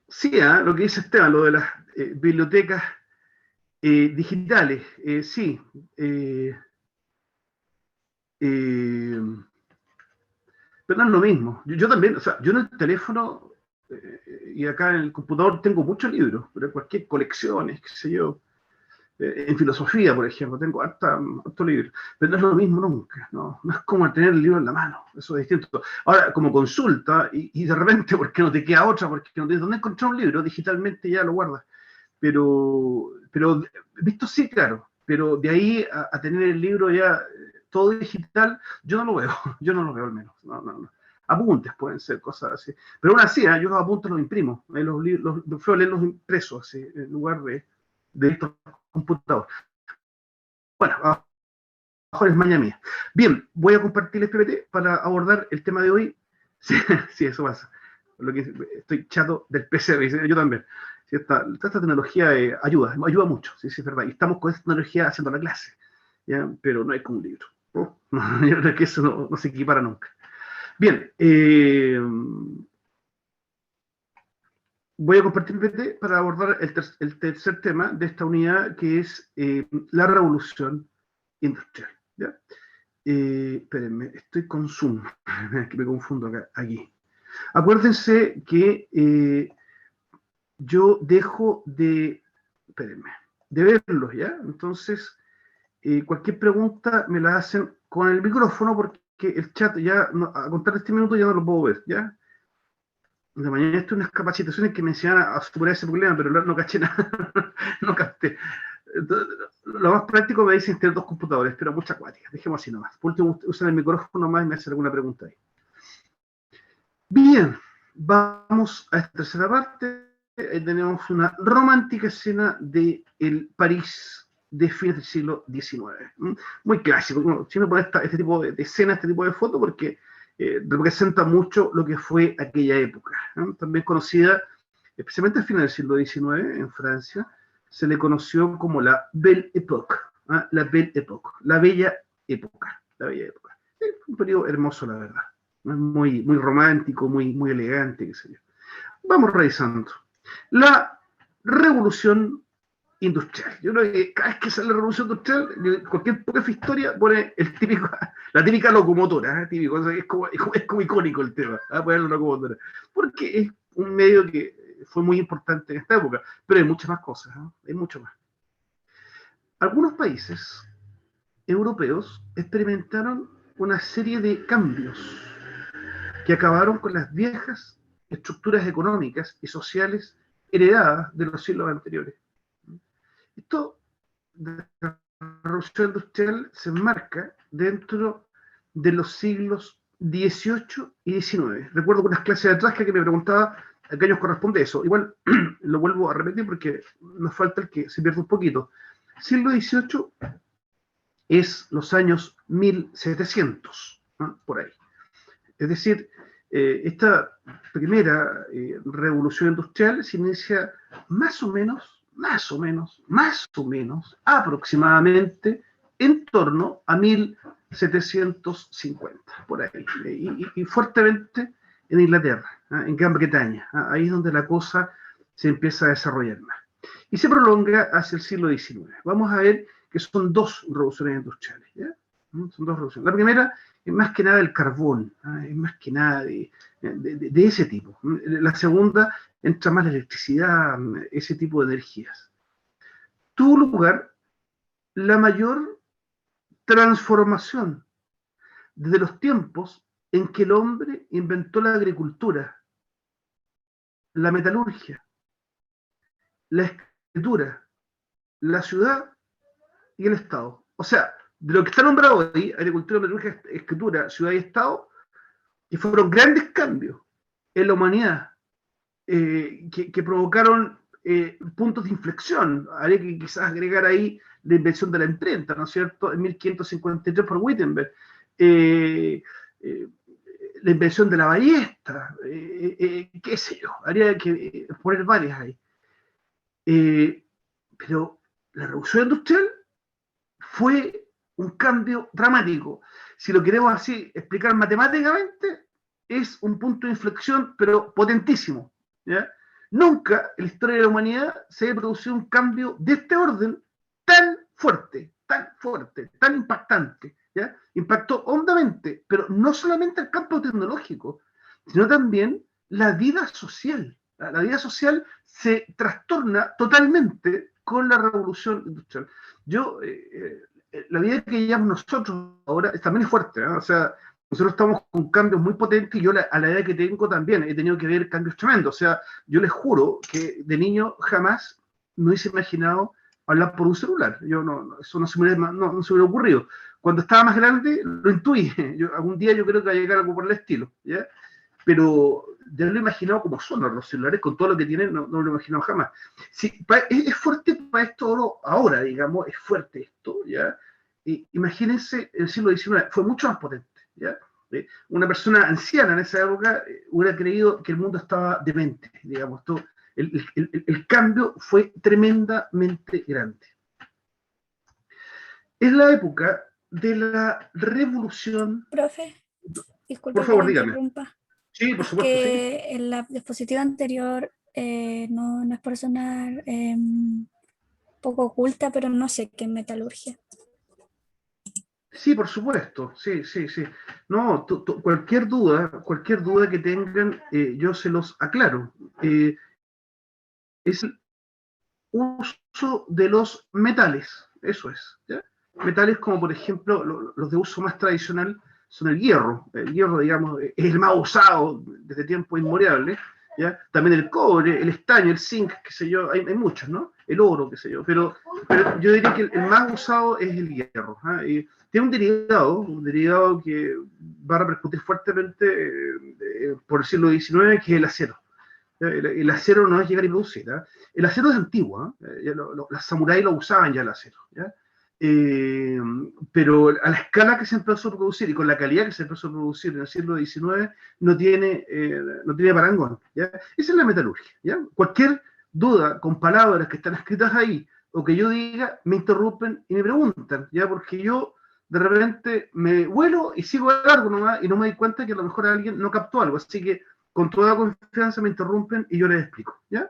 Sí, lo que dice Esteban, lo de las bibliotecas digitales, sí. Eh, eh, pero no es lo mismo. Yo también, o sea, yo en el teléfono y acá en el computador tengo muchos libros, pero cualquier colecciones, qué sé yo. En filosofía, por ejemplo, tengo harto libro, pero no es lo mismo nunca, ¿no? No es como tener el libro en la mano, eso es distinto. Ahora, como consulta, y de repente, porque no te queda otra, porque no tienes dónde encontrar un libro, digitalmente ya lo guardas. Pero visto sí, claro, pero de ahí a tener el libro ya todo digital, yo no lo veo, yo no lo veo al menos. No, no, no. Apuntes pueden ser cosas así. Pero aún así, yo los apuntes los imprimo, los fui a leerlos impresos, así, en lugar de estos computadores. Bueno, a lo mejor es maña mía. Bien, voy a compartir el PPT para abordar el tema de hoy. Sí, sí, eso pasa. Lo que estoy chato del PC, yo también. Sí, esta tecnología ayuda mucho, sí, sí, es verdad. Y estamos con esta tecnología haciendo la clase, ¿ya? Pero no es como un libro. ¿No? Yo creo que eso no se equipara nunca. Bien, voy a compartir el PPT para abordar el tercer tema de esta unidad, que es la revolución industrial. ¿Ya? Espérenme, estoy con Zoom, que me confundo aquí. Acuérdense que yo dejo espérenme, de verlos, ¿ya? Entonces, cualquier pregunta me la hacen con el micrófono porque el chat ya, a contar este minuto ya no lo puedo ver, ¿ya? De mañana estoy en unas capacitaciones que me enseñan a superar ese problema, pero no caché nada, no capté. Entonces, lo más práctico me dicen tener dos computadores, pero mucha acuática, dejemos así nomás. Por último, usan el micrófono más y me hacen alguna pregunta ahí. Bien, vamos a esta tercera parte. Tenemos una romántica escena de el París de fines del siglo XIX. Muy clásico. Bueno, siempre poner este tipo de escena, este tipo de foto, porque representa mucho lo que fue aquella época. También conocida, especialmente al final del siglo XIX, en Francia, se le conoció como la Belle Époque. La Belle Époque, la bella época. La bella época. Un periodo hermoso, la verdad. Muy, muy romántico, muy elegante, qué sé yo. Vamos revisando. La revolución industrial. Yo creo que cada vez que sale la revolución industrial, cualquier poca historia pone la típica locomotora, típico, es como icónico el tema, poner la locomotora. Porque es un medio que fue muy importante en esta época, pero hay muchas más cosas, hay mucho más. Algunos países europeos experimentaron una serie de cambios que acabaron con las viejas estructuras económicas y sociales heredadas de los siglos anteriores. Esto de la revolución industrial se enmarca dentro de los siglos XVIII y XIX. Recuerdo con unas clases de atrás que me preguntaba a qué años corresponde eso. Igual lo vuelvo a repetir porque nos falta el que se pierde un poquito. Siglo XVIII es los años 1700, ¿no? Por ahí. Es decir, esta primera revolución industrial se inicia más o menos, aproximadamente en torno a 1750, por ahí, y fuertemente en Inglaterra, en Gran Bretaña, ahí es donde la cosa se empieza a desarrollar más. Y se prolonga hacia el siglo XIX. Vamos a ver que son dos revoluciones industriales, ¿ya? Son dos revoluciones. La primera es más que nada el carbón, es más que nada de ese tipo. La segunda entra más la electricidad, ese tipo de energías. Tuvo lugar la mayor transformación desde los tiempos en que el hombre inventó la agricultura, la metalurgia, la escritura, la ciudad y el Estado. O sea, de lo que está nombrado ahí, agricultura, metalurgia, escritura, ciudad y Estado, y fueron grandes cambios en la humanidad que provocaron puntos de inflexión. Habría que quizás agregar ahí la invención de la imprenta, ¿no es cierto?, en 1553 por Wittenberg. Eh, eh, la invención de la ballesta, qué sé yo, habría que poner varias ahí. Pero la revolución industrial fue un cambio dramático. Si lo queremos así explicar matemáticamente, es un punto de inflexión, pero potentísimo, ¿ya? Nunca en la historia de la humanidad se había producido un cambio de este orden tan fuerte, tan impactante. ¿Ya? Impactó hondamente, pero no solamente el campo tecnológico, sino también la vida social. La vida social se trastorna totalmente con la revolución industrial. La vida que llevamos nosotros ahora también es fuerte, ¿eh? O sea, nosotros estamos con cambios muy potentes y yo a la edad que tengo también he tenido que ver cambios tremendos. O sea, yo les juro que de niño jamás me hubiese imaginado hablar por un celular. Eso no se me hubiera ocurrido. Cuando estaba más grande lo intuí. Algún día yo creo que va a llegar algo por el estilo, ¿ya? Pero ya lo he imaginado como son los celulares, con todo lo que tienen, no lo he imaginado jamás. Sí, es fuerte para esto ahora, digamos, es fuerte esto, ¿ya? Imagínense, el siglo XIX fue mucho más potente, ¿ya? Una persona anciana en esa época hubiera creído que el mundo estaba demente, digamos. El cambio fue tremendamente grande. Es la época de la revolución. Profe, Por disculpe que favor, le dígame. interrumpa. Sí, por Es supuesto, sí. que en la diapositiva anterior, no es por sonar poco oculta, pero no sé qué es metalurgia. Sí, por supuesto, sí. No, cualquier duda que tengan, yo se los aclaro. Es el uso de los metales, eso es, ¿ya? Metales como, por ejemplo, los de uso más tradicional son el hierro. El hierro, digamos, es el más usado desde tiempos inmemorables, ¿ya? También el cobre, el estaño, el zinc, qué sé yo, hay muchos, ¿no? El oro, qué sé yo, pero yo diría que el más usado es el hierro, ¿eh? Tiene un derivado que va a repercutir fuertemente por el siglo XIX, que es el acero. El acero no es llegar y producir, ¿eh? El acero es antiguo, ¿eh? Las samuráis lo usaban ya el acero, ¿ya? Pero a la escala que se empezó a producir y con la calidad que se empezó a producir en el siglo XIX no tiene parangón, ¿ya? Esa es la metalurgia, ¿ya? Cualquier duda con palabras que están escritas ahí o que yo diga, me interrumpen y me preguntan, ¿ya? Porque yo de repente me vuelo y sigo de largo nomás y no me doy cuenta que a lo mejor alguien no captó algo, así que con toda confianza me interrumpen y yo les explico, ¿ya?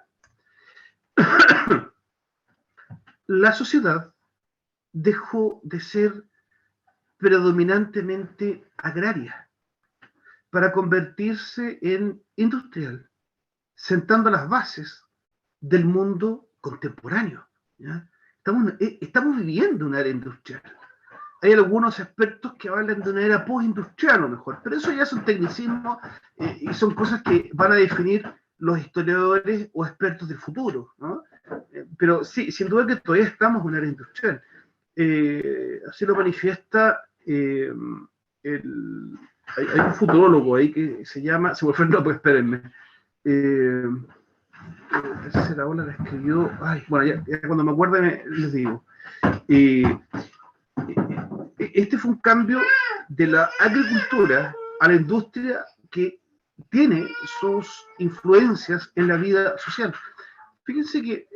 La sociedad dejó de ser predominantemente agraria para convertirse en industrial, sentando las bases del mundo contemporáneo, ¿ya? Estamos viviendo una era industrial. Hay algunos expertos que hablan de una era postindustrial a lo mejor, pero eso ya son tecnicismos y son cosas que van a definir los historiadores o expertos del futuro, ¿no? Pero sí, sin duda que todavía estamos en una era industrial. Así lo manifiesta hay un futurólogo ahí que se llama, se me fue el nombre, espérenme. Esa la ola la escribió, bueno, ya cuando me acuerde les digo. Este fue un cambio de la agricultura a la industria que tiene sus influencias en la vida social. Fíjense que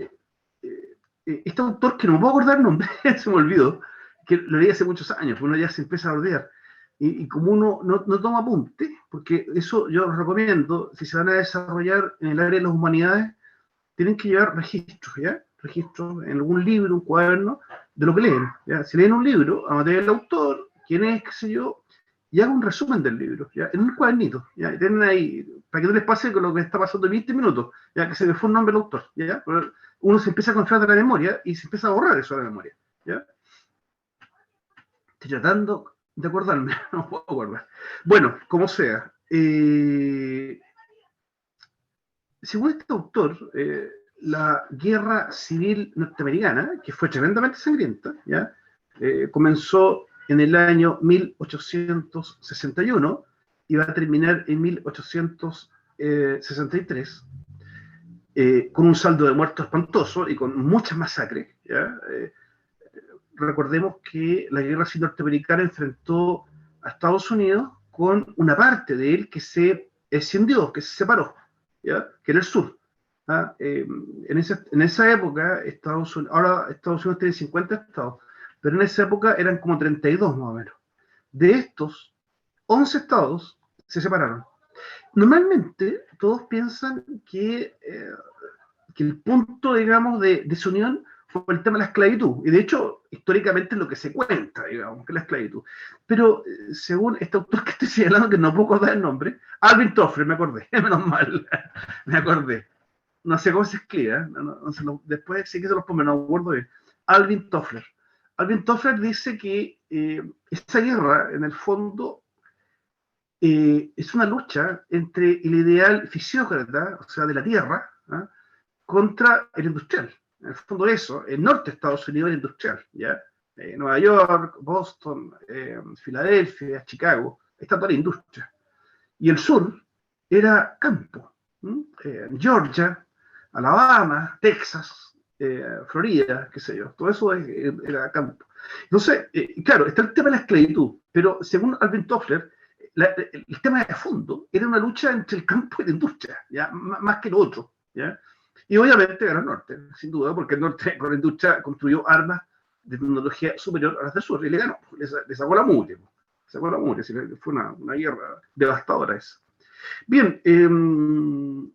este autor, que no me puedo acordar el nombre, se me olvidó, que lo leí hace muchos años, uno ya se empieza a olvidar. Y como uno no toma apunte, porque eso yo lo recomiendo, si se van a desarrollar en el área de las humanidades, tienen que llevar registros, ¿ya? Registros en algún libro, un cuaderno, de lo que leen, ¿ya? Si leen un libro, anoten el autor, quién es, qué sé yo, y hagan un resumen del libro, ¿ya? En un cuadernito, ¿ya? Y tienen ahí, para que no les pase con lo que está pasando en 20 minutos, ya que se me fue un nombre del autor, ¿ya? Pero uno se empieza a confiar de la memoria y se empieza a borrar eso de la memoria, ¿ya? Estoy tratando de acordarme, no puedo acordar. Bueno, como sea, según este autor, la guerra civil norteamericana, que fue tremendamente sangrienta, ¿ya? Comenzó en el año 1861 y va a terminar en 1863, con un saldo de muertos espantoso y con muchas masacres, ¿ya? Recordemos que la guerra civil norteamericana enfrentó a Estados Unidos con una parte de él que se escindió, que se separó, ¿ya? Que era el sur. ¿Ah? En esa época, ahora Estados Unidos tiene 50 estados, pero en esa época eran como 32 más o menos. De estos, 11 estados se separaron. Normalmente todos piensan que que el punto, digamos, de desunión fue el tema de la esclavitud. Y de hecho, históricamente es lo que se cuenta, digamos, que es la esclavitud. Pero según este autor que estoy señalando, que no puedo acordar el nombre, Alvin Toffler, me acordé, menos mal, me acordé. No sé cómo se escribe, ¿eh? Después sí que se los pongo, no me acuerdo bien. Alvin Toffler. Alvin Toffler dice que esa guerra, en el fondo, es una lucha entre el ideal fisiócrata, o sea, de la tierra, ¿eh? Contra el industrial. En el fondo eso, el norte de Estados Unidos era industrial, ¿ya? Nueva York, Boston, Filadelfia, Chicago, está toda la industria. Y el sur era campo, Georgia, Alabama, Texas, Florida, qué sé yo, todo eso era campo. Entonces, claro, está el tema de la esclavitud, pero según Alvin Toffler, el tema de fondo era una lucha entre el campo y la industria, ¿ya? Más que el otro, ¿ya? Y obviamente ganó el norte, sin duda, porque el norte con la industria construyó armas de tecnología superior a las del sur y le ganó, le sacó la mugre. Sacó la mugre, fue una guerra devastadora esa. Bien,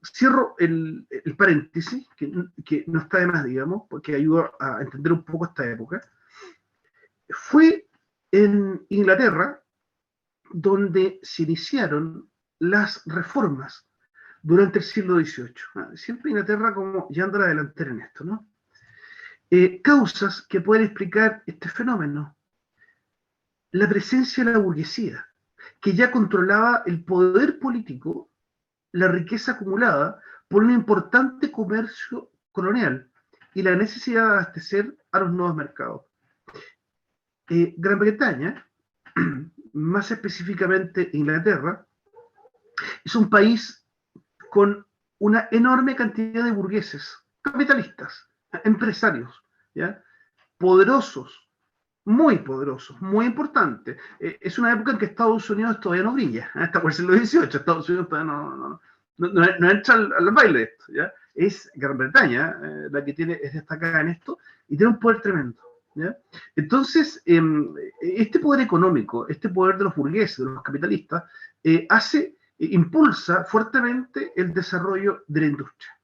cierro el paréntesis, que no está de más, digamos, porque ayuda a entender un poco esta época. Fue en Inglaterra donde se iniciaron las reformas durante el siglo XVIII. Siempre Inglaterra como llevando la delantera en esto, ¿no? Causas que pueden explicar este fenómeno. La presencia de la burguesía, que ya controlaba el poder político, la riqueza acumulada por un importante comercio colonial y la necesidad de abastecer a los nuevos mercados. Gran Bretaña, más específicamente Inglaterra, es un país con una enorme cantidad de burgueses, capitalistas, empresarios, ¿ya? Poderosos, muy importantes. Es una época en que Estados Unidos todavía no brilla, hasta por el siglo XVIII, Estados Unidos todavía no entra al baile de esto, ¿ya? Es Gran Bretaña la que es destacada en esto y tiene un poder tremendo, ¿ya? Entonces, este poder económico, este poder de los burgueses, de los capitalistas, impulsa fuertemente el desarrollo de la industria.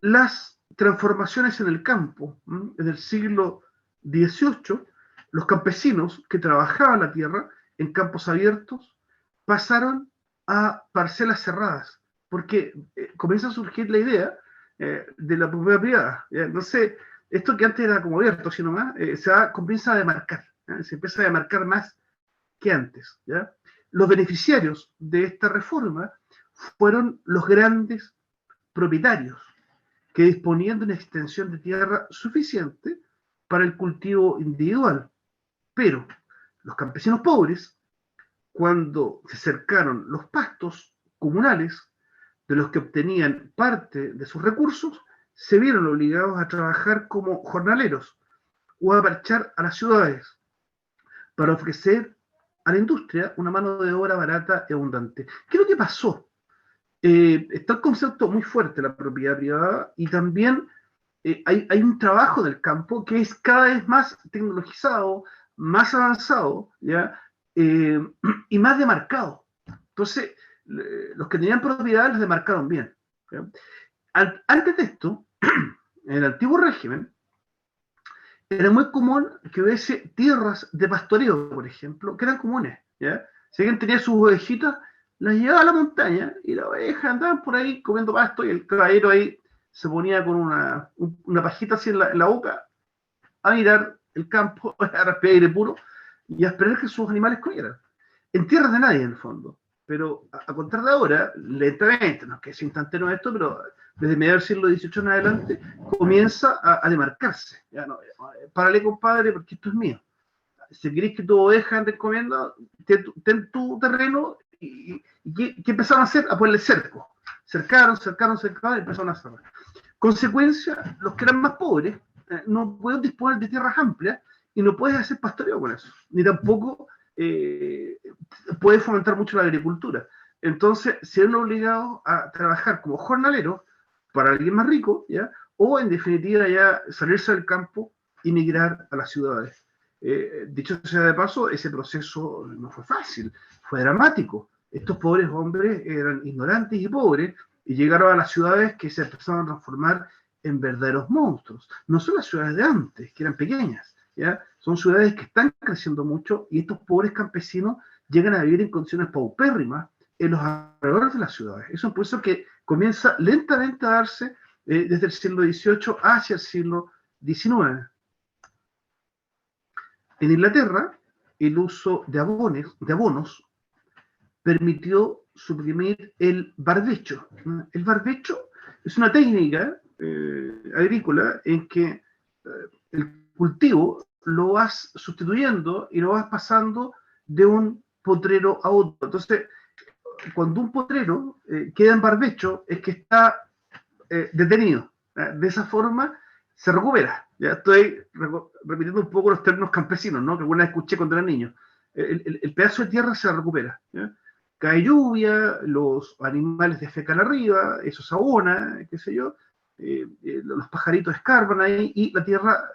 Las transformaciones en el campo, en el siglo XVIII, los campesinos que trabajaban la tierra en campos abiertos pasaron a parcelas cerradas, porque comienza a surgir la idea de la propiedad privada. No sé, esto que antes era como abierto, sino más, comienza a demarcar, se empieza a demarcar más que antes, ¿ya? Los beneficiarios de esta reforma fueron los grandes propietarios que disponían de una extensión de tierra suficiente para el cultivo individual. Pero los campesinos pobres, cuando se cercaron los pastos comunales de los que obtenían parte de sus recursos, se vieron obligados a trabajar como jornaleros o a marchar a las ciudades para ofrecer a la industria una mano de obra barata y abundante. ¿Qué es lo que pasó? Está el concepto muy fuerte de la propiedad privada y también hay un trabajo del campo que es cada vez más tecnologizado, más avanzado, ¿ya? Y más demarcado. Entonces, los que tenían propiedad los demarcaron bien, ¿ya? Antes de esto, en el antiguo régimen, era muy común que hubiese tierras de pastoreo, por ejemplo, que eran comunes, ¿ya? Si alguien tenía sus ovejitas, las llevaba a la montaña y las ovejas andaban por ahí comiendo pasto y el caballero ahí se ponía con una pajita así en la boca a mirar el campo, a respirar aire puro y a esperar que sus animales comieran. En tierras de nadie, en el fondo. Pero a contar de ahora, lentamente, no es que es instantáneo esto, pero desde mediados del siglo XVIII en adelante, comienza a demarcarse. Ya no, párale, compadre, porque esto es mío. Si queréis que tu oveja ande comiendo, ten tu terreno y ¿qué empezaron a hacer? A ponerle cerco. Cercaron y empezaron a cerrar. Consecuencia, los que eran más pobres no pueden disponer de tierras amplias y no puedes hacer pastoreo con eso, ni tampoco puedes fomentar mucho la agricultura. Entonces, se ven obligados a trabajar como jornaleros para alguien más rico, ¿ya? O en definitiva ya salirse del campo y migrar a las ciudades. Dicho sea de paso, ese proceso no fue fácil, fue dramático. Estos pobres hombres eran ignorantes y pobres, y llegaron a las ciudades que se empezaron a transformar en verdaderos monstruos. No son las ciudades de antes, que eran pequeñas, ¿ya? Son ciudades que están creciendo mucho y estos pobres campesinos llegan a vivir en condiciones paupérrimas en los alrededores de las ciudades. Es un proceso que comienza lentamente a darse desde el siglo XVIII hacia el siglo XIX. En Inglaterra, el uso de abonos permitió suprimir el barbecho. El barbecho es una técnica agrícola en que el cultivo lo vas sustituyendo y lo vas pasando de un potrero a otro. Entonces, cuando un potrero queda en barbecho, es que está detenido. De esa forma se recupera. Ya estoy repitiendo un poco los términos campesinos, ¿no? Que alguna vez escuché cuando era niño. El pedazo de tierra se recupera. ¿Ya? Cae lluvia, los animales defecan arriba, eso se abona, qué sé yo, los pajaritos escarban ahí y la tierra,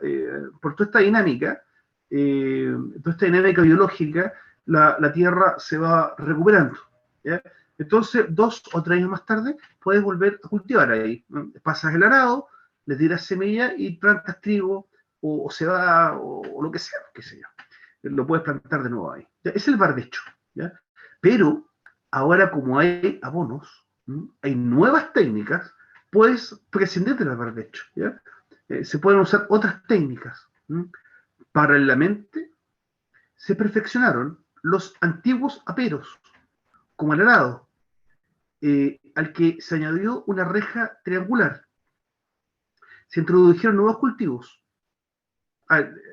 por toda esta dinámica biológica, la tierra se va recuperando. ¿Ya? Entonces, 2 o 3 años más tarde, puedes volver a cultivar ahí. ¿No? Pasas el arado, le tiras semilla y plantas trigo o cebada o lo que sea, qué sé yo. Lo puedes plantar de nuevo ahí. ¿Ya? Es el barbecho. ¿Ya? Pero ahora, como hay abonos, hay nuevas técnicas, puedes prescindir del barbecho. ¿Ya? Se pueden usar otras técnicas. Paralelamente, se perfeccionaron los antiguos aperos, como el arado, al que se añadió una reja triangular. Se introdujeron nuevos cultivos.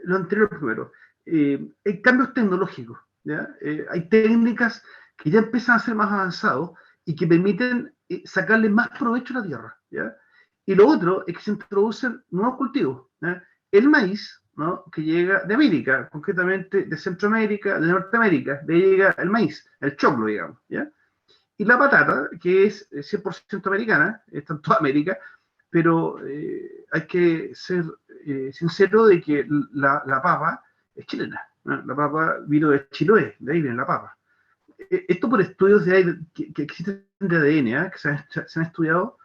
Lo anterior primero. Hay cambios tecnológicos. ¿Ya? Hay técnicas que ya empiezan a ser más avanzados y que permiten sacarle más provecho a la tierra. ¿Ya? Y lo otro es que se introducen nuevos cultivos. ¿Ya? El maíz, ¿no? Que llega de América, concretamente de Centroamérica, de Norteamérica, de ahí llega el maíz, el choclo, digamos. ¿Ya? Y la patata, que es 100% americana, está en toda América, pero hay que ser sincero de que la papa es chilena. ¿No? La papa vino de Chiloé, de ahí viene la papa. Esto por estudios que existen de ADN, que se han estudiado,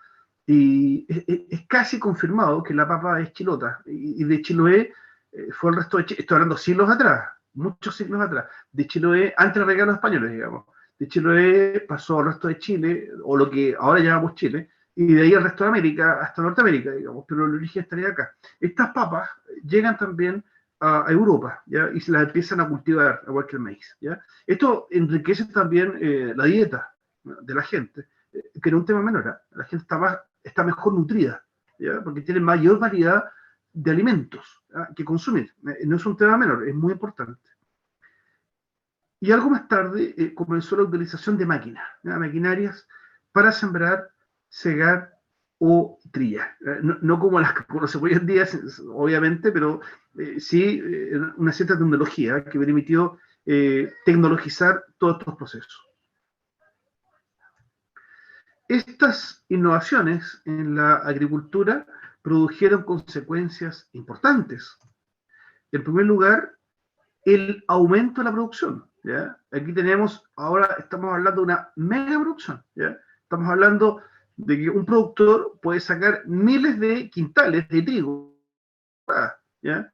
y es casi confirmado que la papa es chilota. Y de Chiloé fue el resto de Chile. Estoy hablando siglos atrás, muchos siglos atrás. De Chiloé, antes de llegar a los españoles, digamos. De Chiloé pasó al resto de Chile, o lo que ahora llamamos Chile, y de ahí al resto de América, hasta Norteamérica, digamos, pero el origen estaría acá. Estas papas llegan también a Europa, ¿ya? Y se las empiezan a cultivar, igual que el maíz, ¿ya? Esto enriquece también la dieta, ¿no? De la gente, que no es un tema menor, ¿eh? La gente está mejor nutrida, ¿ya? Porque tiene mayor variedad de alimentos, ¿ya? Que consumir. No es un tema menor, es muy importante. Y algo más tarde comenzó la utilización de máquinas, ¿ya? Maquinarias para sembrar, cegar o trillar. No como las que conocemos hoy en día, obviamente, pero sí una cierta tecnología que permitió tecnologizar todos estos procesos. Estas innovaciones en la agricultura produjeron consecuencias importantes. En primer lugar, el aumento de la producción. ¿Ya? Aquí ahora estamos hablando de una mega producción. ¿Ya? Estamos hablando de que un productor puede sacar miles de quintales de trigo, ¿ya?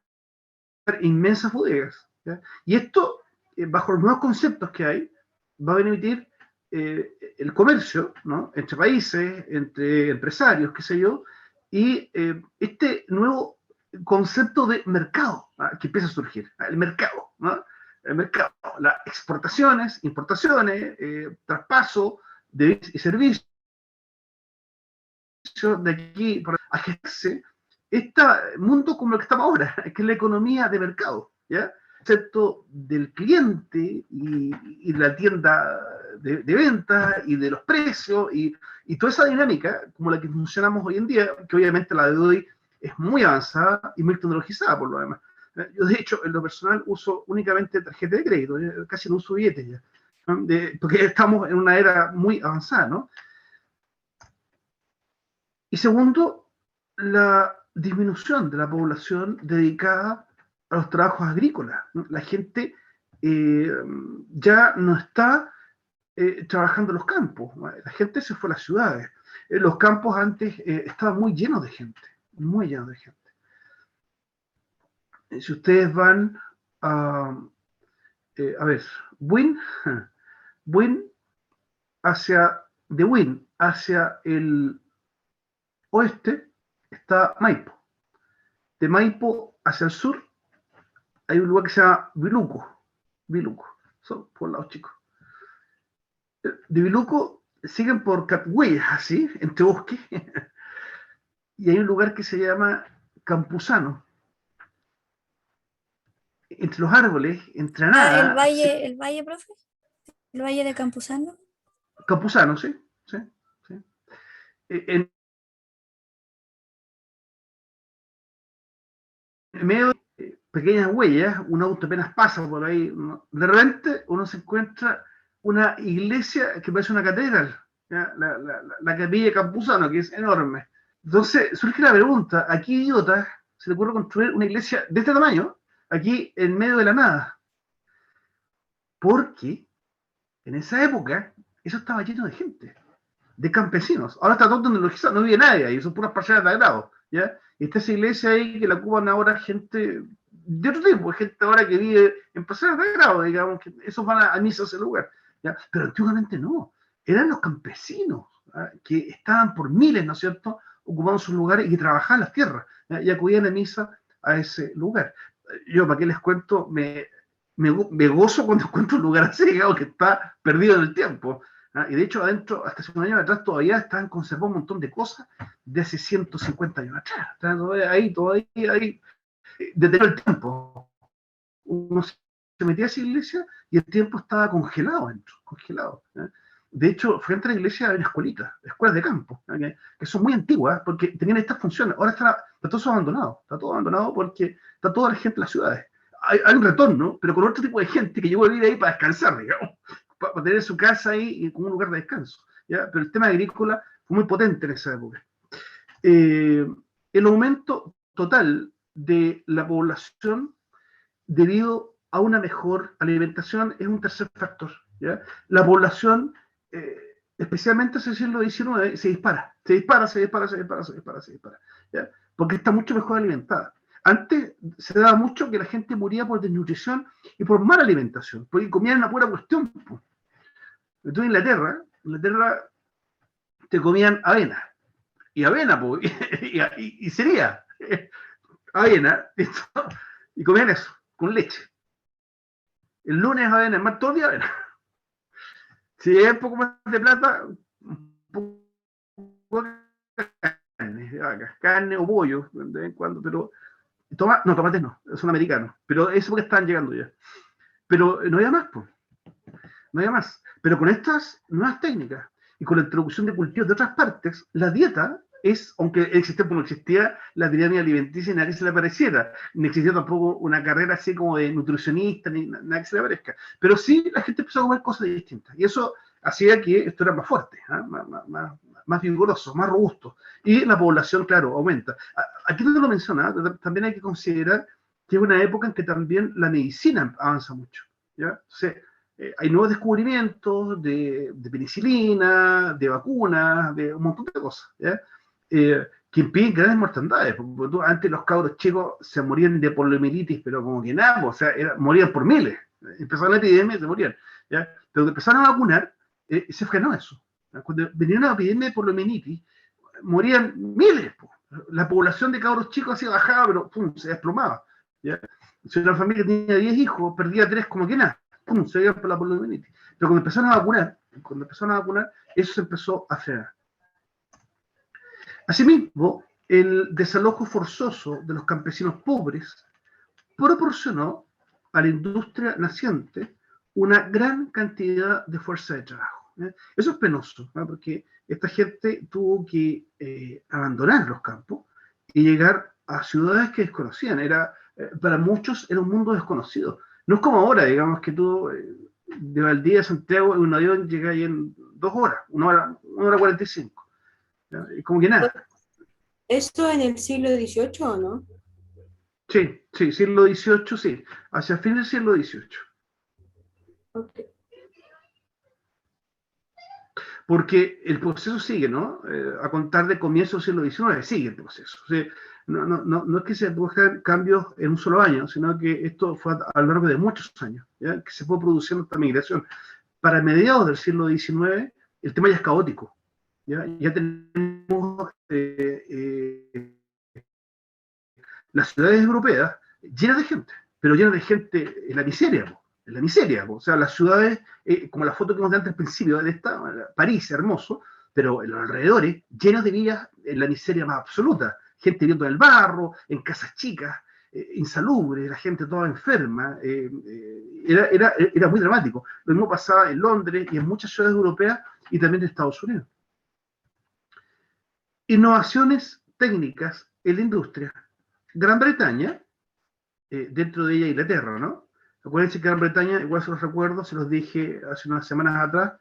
Inmensas bodegas. ¿Ya? Y esto, bajo los nuevos conceptos que hay, va a permitir el comercio, ¿no? Entre países, entre empresarios, qué sé yo, y este nuevo concepto de mercado, ¿no? Que empieza a surgir, el mercado, ¿no? El mercado, las exportaciones, importaciones, traspaso de bienes y servicios de aquí a generarse este mundo como el que estamos ahora, que es la economía de mercado, ¿ya? Concepto del cliente y la tienda de venta y de los precios y toda esa dinámica como la que funcionamos hoy en día, que obviamente la de hoy es muy avanzada y muy tecnologizada por lo demás. Yo de hecho en lo personal uso únicamente tarjeta de crédito, casi no uso billetes ya, ¿no? Porque estamos en una era muy avanzada, ¿no? Y segundo, la disminución de la población dedicada a los trabajos agrícolas, ¿no? La gente ya no está trabajando en los campos, ¿no? La gente se fue a las ciudades. Los campos antes estaban muy llenos de gente, muy llenos de gente. Si ustedes van a ver, Buin, de Buin hacia el oeste está Maipo. De Maipo hacia el sur hay un lugar que se llama Viluco, son por lados chicos. De Viluco siguen por huellas así, entre bosques, y hay un lugar que se llama Campuzano. Entre los árboles, entre Ah, nada. el valle, profe. El valle de Campuzano. Campuzano, sí. En medio de pequeñas huellas, un auto apenas pasa por ahí. De repente uno se encuentra una iglesia que parece una catedral, la capilla de Campuzano, que es enorme. Entonces surge la pregunta: ¿a qué idiota se le ocurre construir una iglesia de este tamaño aquí en medio de la nada? Porque en esa época eso estaba lleno de gente, de campesinos. Ahora está todo tecnologizado, no vive nadie ahí, son puras parcelas de agrado, ¿ya? Y está esa iglesia ahí que la ocupan ahora gente de otro tipo, gente ahora que vive en parcelas de agrado, digamos, que esos van a misa a ese lugar, ¿ya? Pero antiguamente no, eran los campesinos, ¿ya? Que estaban por miles, ¿no es cierto?, ocupando sus lugares y que trabajaban las tierras, ¿ya? Y acudían a misa a ese lugar. Yo, ¿para qué les cuento? Me gozo cuando encuentro un lugar así, digamos, que está perdido en el tiempo. Y de hecho, adentro, hasta hace un año atrás, todavía están conservados un montón de cosas de hace 150 años atrás. Están todavía ahí, detenido el tiempo. Uno se metía a esa iglesia y el tiempo estaba congelado adentro, congelado. De hecho, frente a la iglesia hay una escuelita, escuelas de campo, que son muy antiguas porque tenían estas funciones. Ahora está todo eso abandonado, está todo abandonado porque está toda la gente en las ciudades. Hay un retorno, pero con otro tipo de gente que llegó a vivir ahí para descansar, digamos, para tener su casa ahí como un lugar de descanso. ¿Ya? Pero el tema agrícola fue muy potente en esa época. El aumento total de la población debido a una mejor alimentación es un tercer factor. ¿Ya? La población, especialmente en el siglo XIX, se dispara. ¿Ya? Porque está mucho mejor alimentada. Antes se daba mucho que la gente moría por desnutrición y por mala alimentación, porque comían una pura cuestión. Entonces en Inglaterra te comían avena, y avena, y sería avena, y comían eso, con leche. El lunes avena, el martes todo el día avena. Si hay un poco más de plata, un poco de carne o pollo, de vez en cuando, pero tomates no, son americanos, pero eso porque están llegando ya. Pero no había más, pues. No había más. Pero con estas nuevas técnicas y con la introducción de cultivos de otras partes, la dieta es, aunque no existía la pirámide alimenticia, nada que se le pareciera, ni existía tampoco una carrera así como de nutricionista, ni nada que se le parezca. Pero sí la gente empezó a comer cosas distintas. Y eso hacía que esto era más fuerte, ¿eh? Más vigoroso, más robusto. Y la población, claro, aumenta. Aquí no lo menciona, también hay que considerar que es una época en que también la medicina avanza mucho. ¿Ya? O sea, hay nuevos descubrimientos de penicilina, de vacunas, de un montón de cosas, ¿ya? Que impiden grandes mortandades. Porque antes los cabros chicos se morían de poliomielitis, pero como que nada, o sea, morían por miles. Empezaron la epidemia y se morían. ¿Ya? Pero cuando empezaron a vacunar, se frenó eso. ¿Ya? Cuando venía una epidemia de poliomielitis, morían miles. La población de cabros chicos así bajaba, pero pum, se desplomaba. ¿Ya? Si una familia tenía 10 hijos, perdía 3 como que nada. Pum, se iban por la poliomielitis. Pero cuando empezaron a vacunar, eso se empezó a frenar. Asimismo, el desalojo forzoso de los campesinos pobres proporcionó a la industria naciente una gran cantidad de fuerza de trabajo. Eso es penoso, ¿no? Porque esta gente tuvo que abandonar los campos y llegar a ciudades que desconocían. Para muchos era un mundo desconocido. No es como ahora, digamos, que tú de Valdivia a Santiago en un avión llegas ahí en 2 horas, 1 hora 45. ¿Ya? Y como que nada. ¿Esto en el siglo XVIII o no? Sí, siglo XVIII, sí. Hacia el fin del siglo XVIII. Okay. porque el proceso sigue, ¿no? A contar de comienzo del siglo XIX, sigue el proceso. O sea, no es que se produzcan cambios en un solo año, sino que esto fue a lo largo de muchos años, ¿ya? Que se fue produciendo esta migración. Para mediados del siglo XIX, el tema ya es caótico. Ya tenemos las ciudades europeas llenas de gente, pero llenas de gente en la miseria, en la miseria. O sea, las ciudades, como la foto que vimos antes al principio, de esta, París, hermoso, pero en los alrededores, llenos de villas en la miseria más absoluta. Gente viviendo en el barro, en casas chicas, insalubres, la gente toda enferma. Era muy dramático. Lo mismo pasaba en Londres y en muchas ciudades europeas y también en Estados Unidos. Innovaciones técnicas en la industria. Gran Bretaña, dentro de ella Inglaterra, ¿no? Acuérdense que Gran Bretaña, igual se los recuerdo, se los dije hace unas semanas atrás,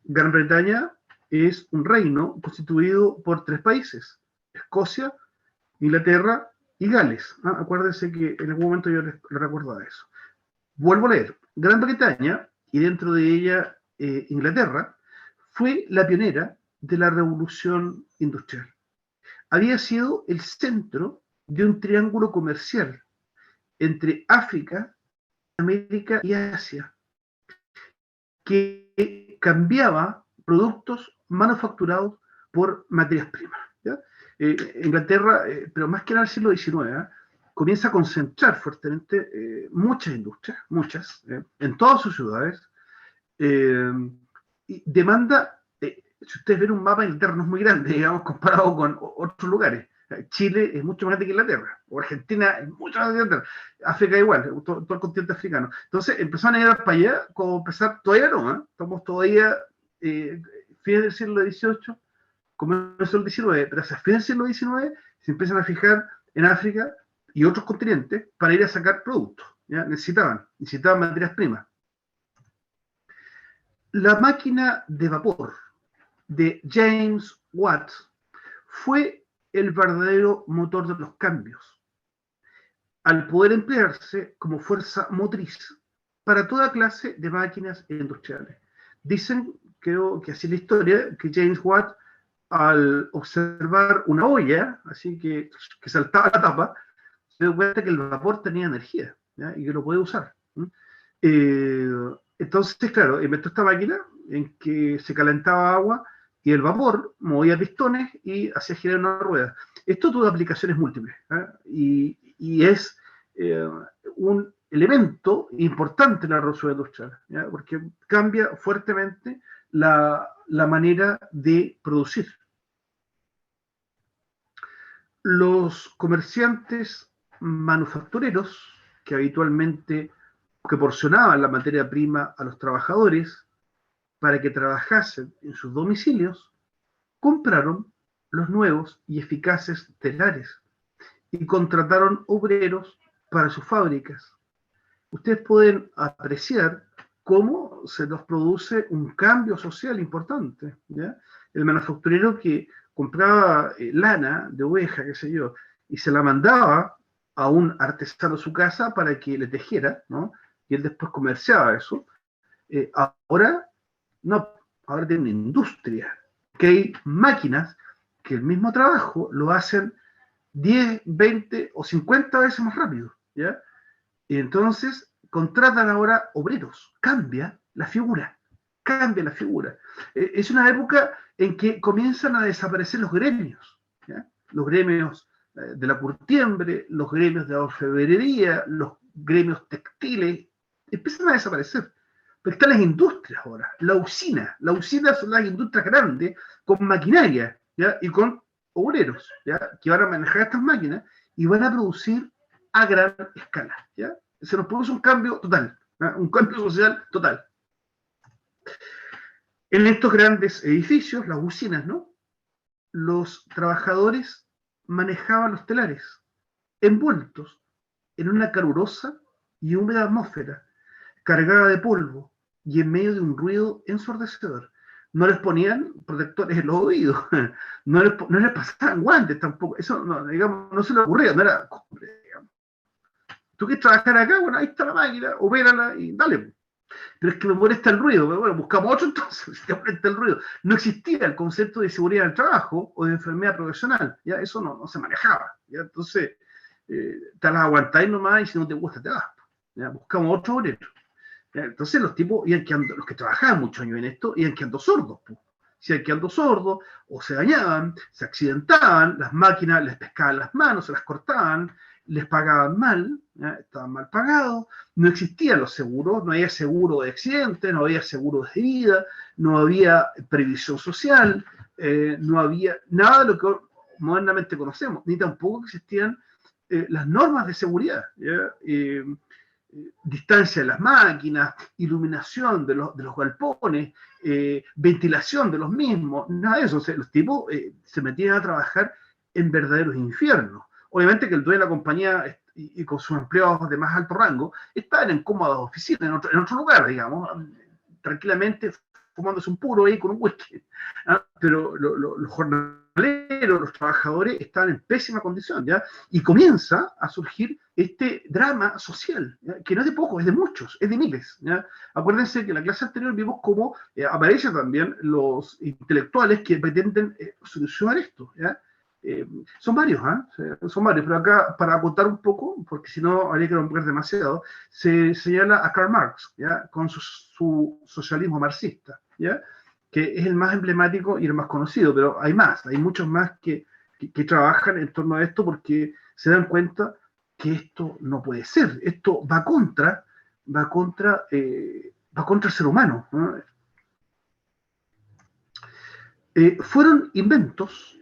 Gran Bretaña es un reino constituido por 3 países, Escocia, Inglaterra y Gales. ¿Ah? Acuérdense que en algún momento yo les recuerdo a eso. Vuelvo a leer. Gran Bretaña, y dentro de ella Inglaterra, fue la pionera de la revolución industrial. Había sido el centro de un triángulo comercial entre África, América y Asia, que cambiaba productos manufacturados por materias primas. ¿Ya? Inglaterra, pero más que nada en el siglo XIX, comienza a concentrar fuertemente muchas industrias, en todas sus ciudades, y demanda, si ustedes ven un mapa, Inglaterra no es muy grande, digamos, comparado con otros lugares. Chile es mucho más grande que Inglaterra, o Argentina es mucho más grande que Inglaterra, África igual, todo el continente africano. Entonces empezaron a ir para allá, como empezar, todavía no, estamos todavía fines del siglo XVIII, comenzó el XIX, pero hacia fines del siglo XIX se empiezan a fijar en África y otros continentes para ir a sacar productos, ¿ya? Necesitaban materias primas. La máquina de vapor de James Watt fue el verdadero motor de los cambios, al poder emplearse como fuerza motriz para toda clase de máquinas industriales. Dicen, creo que así es la historia, que James Watt, al observar una olla, así que saltaba la tapa, se dio cuenta que el vapor tenía energía, ¿ya? Y que lo podía usar. Entonces, claro, inventó esta máquina en que se calentaba agua y el vapor movía pistones y hacía girar una rueda. Esto tuvo aplicaciones múltiples, y es un elemento importante en la revolución industrial, ¿ya? Porque cambia fuertemente la manera de producir. Los comerciantes manufactureros, que habitualmente proporcionaban la materia prima a los trabajadores para que trabajasen en sus domicilios, compraron los nuevos y eficaces telares y contrataron obreros para sus fábricas. Ustedes pueden apreciar cómo se nos produce un cambio social importante, ¿ya? El manufacturero que compraba lana de oveja, qué sé yo, y se la mandaba a un artesano a su casa para que le tejiera, ¿no? Y él después comerciaba eso. Ahora tiene una industria, que hay máquinas que el mismo trabajo lo hacen 10, 20 o 50 veces más rápido, ¿ya? Y entonces contratan ahora obreros, cambia la figura. Es una época en que comienzan a desaparecer los gremios, ¿ya? Los gremios de la curtiembre, los gremios de la orfebrería, los gremios textiles, empiezan a desaparecer. Pero están las industrias ahora, la usina son las industrias grandes con maquinaria, ¿ya? Y con obreros, ¿ya? Que van a manejar estas máquinas y van a producir a gran escala, ¿ya? Se nos produce un cambio total, ¿ya? Un cambio social total. En estos grandes edificios, las usinas, ¿no? Los trabajadores manejaban los telares, envueltos en una calurosa y húmeda atmósfera, cargada de polvo y en medio de un ruido ensordecedor. No les ponían protectores en los oídos, no les pasaban guantes tampoco, eso no, digamos, no se les ocurría, no era costumbre, digamos. Tú quieres trabajar acá, bueno, ahí está la máquina, opérala y dale. Pero es que me molesta el ruido. Pero bueno, buscamos otro entonces, si te molesta el ruido. No existía el concepto de seguridad del trabajo o de enfermedad profesional, ¿ya? Eso no se manejaba, ¿ya? Entonces, te las aguantáis nomás y si no te gusta te vas, ¿ya? Buscamos otro obrero. ¿Ya? Entonces los tipos iban quedando, los que trabajaban muchos años en esto, iban quedando sordos, pues. Se iban quedando sordos, o se dañaban, se accidentaban, las máquinas les pescaban las manos, se las cortaban, les pagaban mal, ¿ya? Estaban mal pagados, no existían los seguros, no había seguro de accidente, no había seguro de vida, no había previsión social, no había nada de lo que modernamente conocemos, ni tampoco existían las normas de seguridad, ¿ya? Distancia de las máquinas, iluminación de los galpones, ventilación de los mismos, nada de eso. O sea, los tipos se metían a trabajar en verdaderos infiernos. Obviamente que el dueño de la compañía y con sus empleados de más alto rango estaban en cómodas oficinas, en otro lugar, digamos, tranquilamente fumándose un puro ahí con un whisky. ¿Ah? Pero los jornaleros, los trabajadores estaban en pésima condición, ¿ya? Y comienza a surgir este drama social, ¿ya? Que no es de pocos, es de muchos, es de miles, ¿ya? Acuérdense que en la clase anterior vimos cómo aparecen también los intelectuales que pretenden solucionar esto, ¿ya? Son varios, ¿eh? Son varios, pero acá, para acotar un poco, porque si no habría que nombrar demasiado, se señala a Karl Marx, ¿ya? Con su socialismo marxista, ¿ya? Que es el más emblemático y el más conocido, pero hay más, hay muchos más que trabajan en torno a esto porque se dan cuenta que esto no puede ser, esto va contra el ser humano, ¿no? Fueron inventos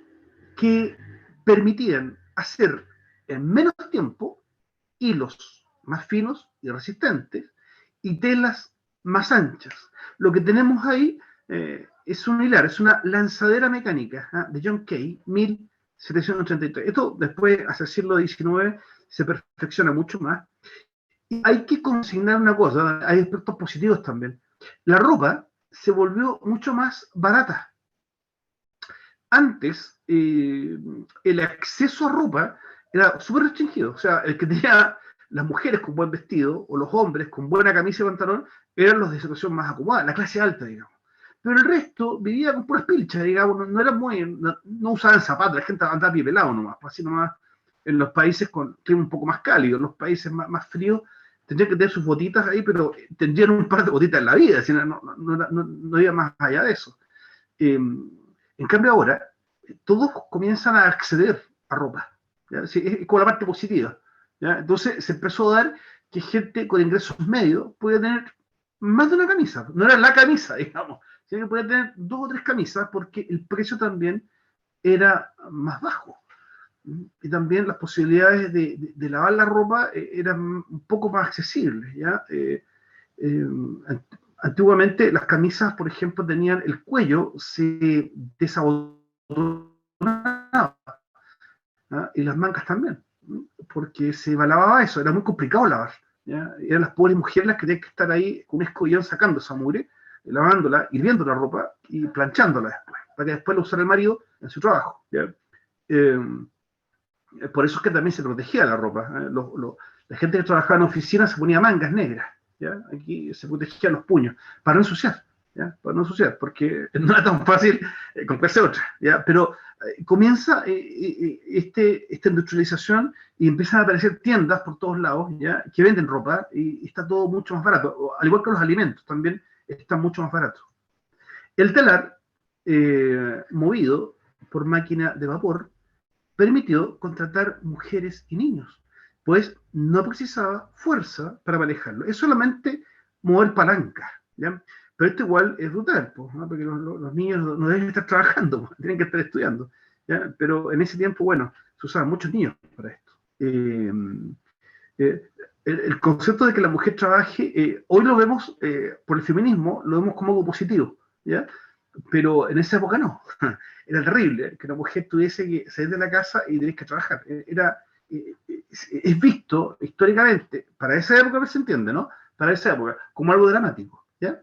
que permitían hacer en menos tiempo hilos más finos y resistentes y telas más anchas. Lo que tenemos ahí es un hilar, es una lanzadera mecánica, ¿eh? De John Kay, 1733. Esto después, hacia el siglo XIX, se perfecciona mucho más. Y hay que consignar una cosa, hay aspectos positivos también. La ropa se volvió mucho más barata. Antes, el acceso a ropa era súper restringido. O sea, el que tenía las mujeres con buen vestido o los hombres con buena camisa y pantalón eran los de situación más acomodada, la clase alta, digamos. Pero el resto vivía con puras pilchas, digamos, no eran muy, no usaban zapatos, la gente andaba a pie pelado nomás, así nomás en los países con clima un poco más cálido, en los países más fríos tendrían que tener sus botitas ahí, pero tendrían un par de botitas en la vida, así no iba más allá de eso. En cambio ahora, todos comienzan a acceder a ropa, ¿ya? Sí, es como la parte positiva, ¿ya? Entonces se empezó a dar que gente con ingresos medios puede tener más de una camisa, no era la camisa, digamos, sino que podía tener 2 o 3 camisas porque el precio también era más bajo. Y también las posibilidades de lavar la ropa eran un poco más accesibles, ¿ya? Antiguamente las camisas, por ejemplo, tenían el cuello, se desabotonaba, ¿ya? Y las mangas también, porque se lavaba eso, era muy complicado lavar, ¿ya? Eran las pobres mujeres las que tenían que estar ahí con un escollón sacando esa mugre, lavándola, hirviendo la ropa y planchándola después, para que después la usara el marido en su trabajo, ¿ya? Por eso es que también se protegía la ropa, ¿eh? La gente que trabajaba en oficinas se ponía mangas negras, ¿ya? Aquí se protegían los puños, para no ensuciar, ¿ya? Para no ensuciar, porque no era tan fácil comprarse otra, ¿ya? Pero comienza esta industrialización y empiezan a aparecer tiendas por todos lados, ¿ya? Que venden ropa y está todo mucho más barato, al igual que los alimentos también están mucho más baratos. El telar, movido por máquina de vapor, permitió contratar mujeres y niños, pues no precisaba fuerza para manejarlo, es solamente mover palancas, ¿ya? Pero esto igual es brutal, pues, ¿no? Porque los niños no deben estar trabajando, pues, tienen que estar estudiando, ¿ya? Pero en ese tiempo, bueno, se usaban muchos niños para esto. El concepto de que la mujer trabaje, hoy lo vemos por el feminismo, lo vemos como algo positivo, ¿ya? Pero en esa época no. Era terrible que una mujer tuviese que salir de la casa y tener que trabajar. Es visto históricamente, para esa época se entiende, ¿no? Para esa época, como algo dramático, ¿ya?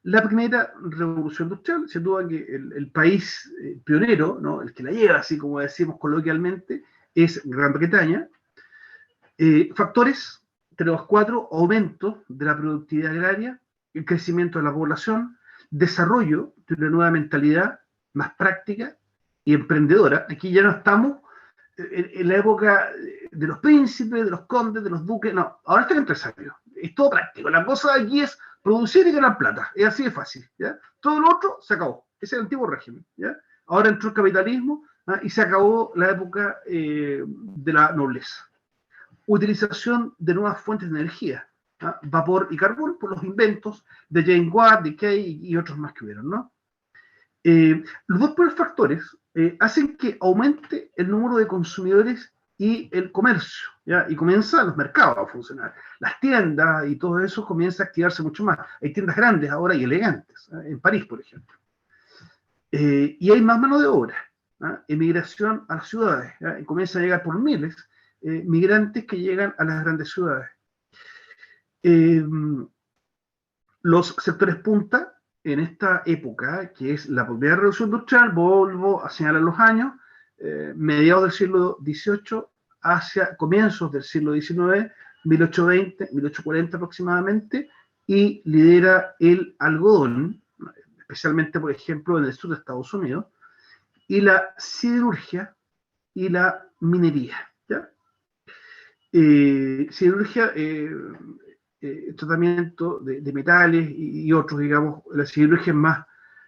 La primera revolución industrial, sin duda que el país pionero, ¿no? El que la lleva, así como decimos coloquialmente, es Gran Bretaña. Factores Tenemos 4, aumento de la productividad agraria, el crecimiento de la población, desarrollo de una nueva mentalidad más práctica y emprendedora. Aquí ya no estamos en la época de los príncipes, de los condes, de los duques, no, ahora está el empresario, es todo práctico. La cosa aquí es producir y ganar plata, es así de fácil, ¿ya? Todo lo otro se acabó, ese es el antiguo régimen, ¿ya? Ahora entró el capitalismo, ¿ah? Y se acabó la época de la nobleza. Utilización de nuevas fuentes de energía, ¿ah? Vapor y carbón por los inventos de James Watt, de Kay y otros más que hubieron, ¿no? Los dos primeros factores hacen que aumente el número de consumidores y el comercio, ¿ya? Y comienzan los mercados a funcionar. Las tiendas y todo eso comienza a activarse mucho más. Hay tiendas grandes ahora y elegantes, ¿eh? En París, por ejemplo. Y hay más mano de obra, ¿eh? Emigración a las ciudades, ¿eh? Y comienza a llegar por miles migrantes que llegan a las grandes ciudades. Los sectores punta en esta época, que es la primera revolución industrial, vuelvo a señalar los años, mediados del siglo XVIII hacia comienzos del siglo XIX, 1820, 1840 aproximadamente, y lidera el algodón, especialmente, por ejemplo, en el sur de Estados Unidos, y la siderurgia y la minería, ¿ya? Siderurgia, tratamiento de metales y otros, digamos, la siderurgia es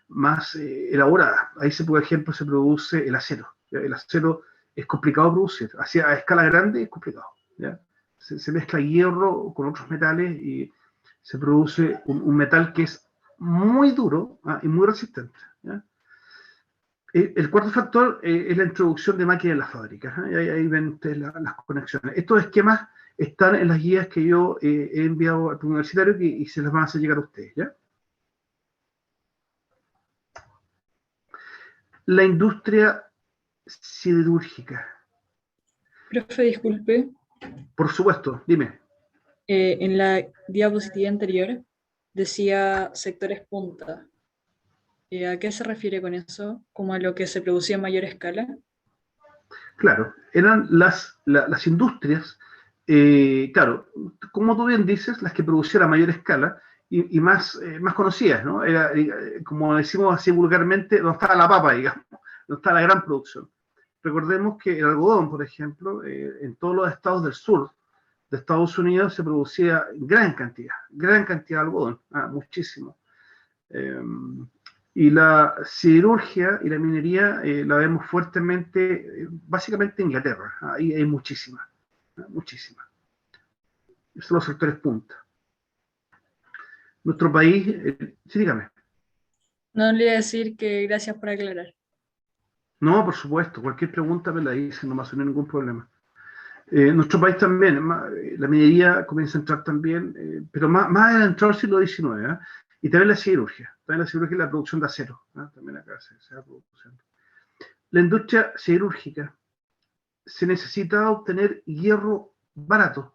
más elaborada. Ahí, por ejemplo, se produce el acero, ¿ya? El acero es complicado de producir, hacia a escala grande es complicado, ¿ya? Se mezcla hierro con otros metales y se produce un metal que es muy duro, y muy resistente, ¿ya? El cuarto factor es la introducción de máquinas en las fábricas, ¿eh? Ahí ven ustedes las conexiones. Estos esquemas están en las guías que yo he enviado al universitario y se las van a hacer llegar a ustedes, ¿ya? La industria siderúrgica. Profe, disculpe, Por supuesto, dime. en la diapositiva anterior decía sectores punta. ¿A qué se refiere con eso? ¿Como a lo que se producía a mayor escala? Claro, eran las industrias, claro, como tú bien dices, las que producían a mayor escala y más conocidas, ¿no? Era, como decimos así vulgarmente, donde estaba la papa, digamos, donde estaba la gran producción. Recordemos que el algodón, por ejemplo, en todos los estados del sur de Estados Unidos se producía gran cantidad de algodón, muchísimo. Y la siderurgia y la minería la vemos fuertemente, básicamente en Inglaterra. Ahí hay muchísimas. Esos son los sectores punta. Nuestro país, sí, dígame. No le iba a decir que gracias por aclarar. No, por supuesto, cualquier pregunta me la dicen, no me hace ningún problema. Nuestro país también, la minería comienza a entrar también, pero más adelantado al siglo XIX, ¿eh? Y también la siderurgia y la producción de acero, ¿eh? También acá se va produciendo. La industria siderúrgica se necesita obtener hierro barato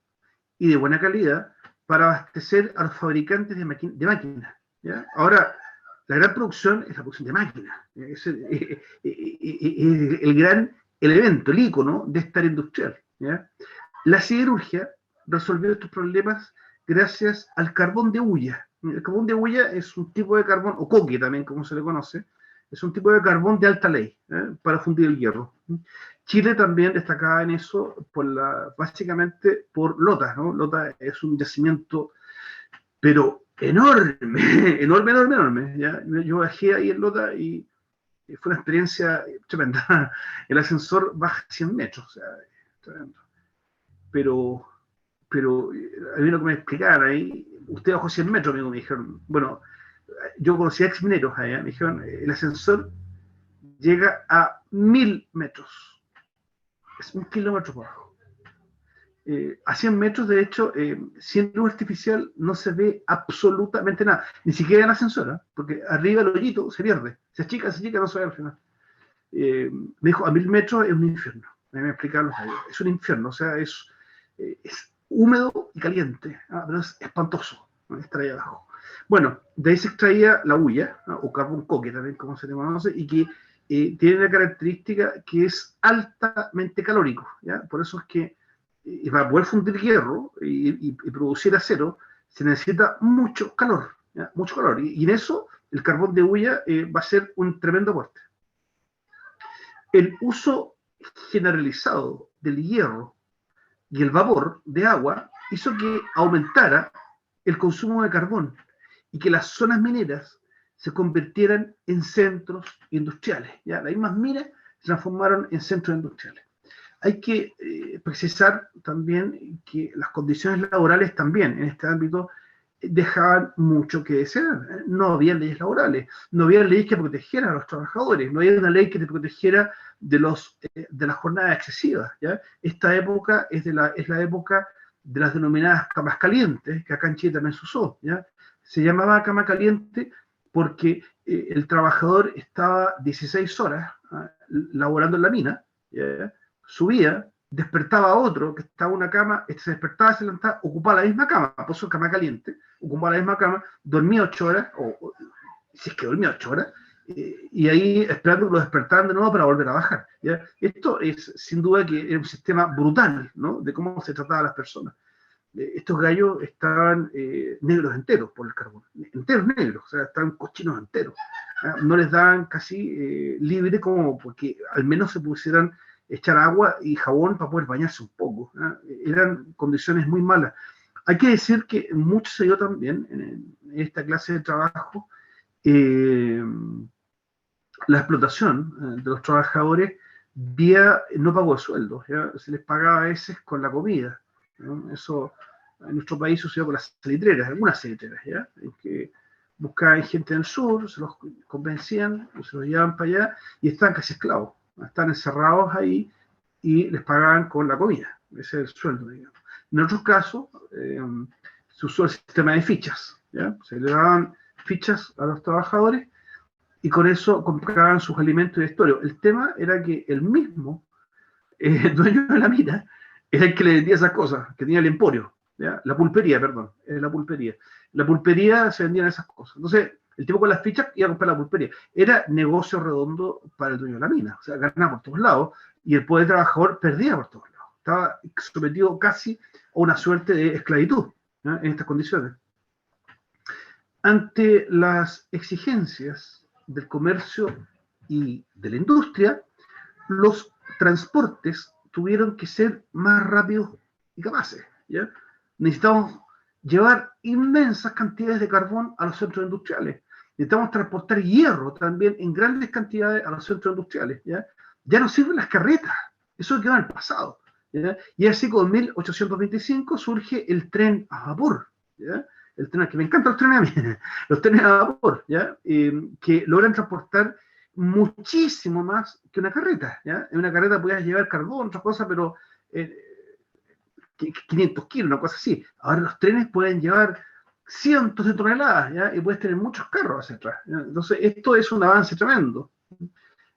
y de buena calidad para abastecer a los fabricantes de máquinas, ¿ya? Ahora, la gran producción es la producción de máquinas. Es el gran elemento, el ícono de esta área industrial, ¿ya? La siderurgia resolvió estos problemas gracias al carbón de hulla. El carbón de hulla es un tipo de carbón, o coque también, como se le conoce, es un tipo de carbón de alta ley, para fundir el hierro. Chile también destacaba en eso básicamente por Lota, ¿no? Lota es un yacimiento, pero enorme, enorme, ¿ya? Yo bajé ahí en Lota y fue una experiencia tremenda. El ascensor baja 100 metros, o sea, tremendo. Pero a mí lo que me explicaron ahí, usted bajó 100 metros, amigo, me dijeron. Bueno, yo conocí a exmineros allá, me dijeron, el ascensor llega a 1000 metros. Es 1 kilómetro por abajo. A 100 metros, de hecho, sin luz artificial no se ve absolutamente nada, ni siquiera en el ascensor, ¿eh? Porque arriba el hoyito se pierde, se achica, no se ve al final. Me dijo, a 1000 metros es un infierno. Me explicaron, es un infierno, o sea, es húmedo y caliente, pero es espantoso, ¿no? Estar ahí abajo. Bueno, de ahí se extraía la hulla, ¿no? O carbón coque también, como se le conoce, y que tiene una característica que es altamente calórico, ¿ya? Por eso es que Y para poder fundir hierro y producir acero, se necesita mucho calor, ¿ya? Mucho calor. Y en eso el carbón de hulla va a ser un tremendo aporte. El uso generalizado del hierro y el vapor de agua hizo que aumentara el consumo de carbón y que las zonas mineras se convirtieran en centros industriales. ¿Ya? Las mismas minas se transformaron en centros industriales. Hay que precisar también que las condiciones laborales también en este ámbito dejaban mucho que desear. No había leyes laborales, no había leyes que protegieran a los trabajadores, no había una ley que te protegiera de las jornadas excesivas. ¿Ya? Esta época es la época de las denominadas camas calientes, que acá en Chile también se usó. ¿Ya? Se llamaba cama caliente porque el trabajador estaba 16 horas laborando en la mina, ¿ya? Subía, despertaba a otro que estaba en una cama, se despertaba, se levantaba, ocupaba la misma cama, por eso cama caliente, ocupaba la misma cama, dormía 8 horas, o si es que dormía 8 horas, y ahí esperando que lo despertaran de nuevo para volver a bajar. ¿Ya? Esto es sin duda que era un sistema brutal, ¿no? De cómo se trataba a las personas. Estos gallos estaban negros enteros por el carbón, enteros negros, o sea, estaban cochinos enteros. ¿Ya? No les daban casi libre como porque al menos se pusieran echar agua y jabón para poder bañarse un poco. ¿Eh? Eran condiciones muy malas. Hay que decir que mucho se dio también en esta clase de trabajo la explotación de los trabajadores vía no pago de sueldos. ¿Ya? Se les pagaba a veces con la comida, ¿no? Eso en nuestro país sucedió con las salitreras, algunas salitreras, ¿ya? En que buscaban gente del sur, se los convencían, se los llevaban para allá y estaban casi esclavos. Están encerrados ahí y les pagaban con la comida. Ese es el sueldo, digamos. En otros casos, se usó el sistema de fichas. ¿Ya? Se le daban fichas a los trabajadores y con eso compraban sus alimentos y vestuarios. El tema era que el mismo dueño de la mina era el que le vendía esas cosas, que tenía el emporio. ¿Ya? La pulpería, perdón. La pulpería. La pulpería se vendían esas cosas. Entonces, el tipo con las fichas iba a comprar la pulpería. Era negocio redondo para el dueño de la mina. O sea, ganaba por todos lados y el poder trabajador perdía por todos lados. Estaba sometido casi a una suerte de esclavitud, ¿ya? En estas condiciones. Ante las exigencias del comercio y de la industria, los transportes tuvieron que ser más rápidos y capaces. ¿Ya? Necesitamos llevar inmensas cantidades de carbón a los centros industriales. Necesitamos transportar hierro también en grandes cantidades a los centros industriales. Ya no sirven las carretas, eso quedó en el pasado. ¿Ya? Y así como en 1825 surge el tren a vapor. ¿Ya? El tren, que me encantan los trenes a mí, los trenes a vapor, ¿ya? Que logran transportar muchísimo más que una carreta. ¿Ya? En una carreta podías llevar carbón, otras cosas, pero 500 kilos, una cosa así. Ahora los trenes pueden llevar cientos de toneladas, ¿ya? Y puedes tener muchos carros hacia atrás. ¿Ya? Entonces, esto es un avance tremendo.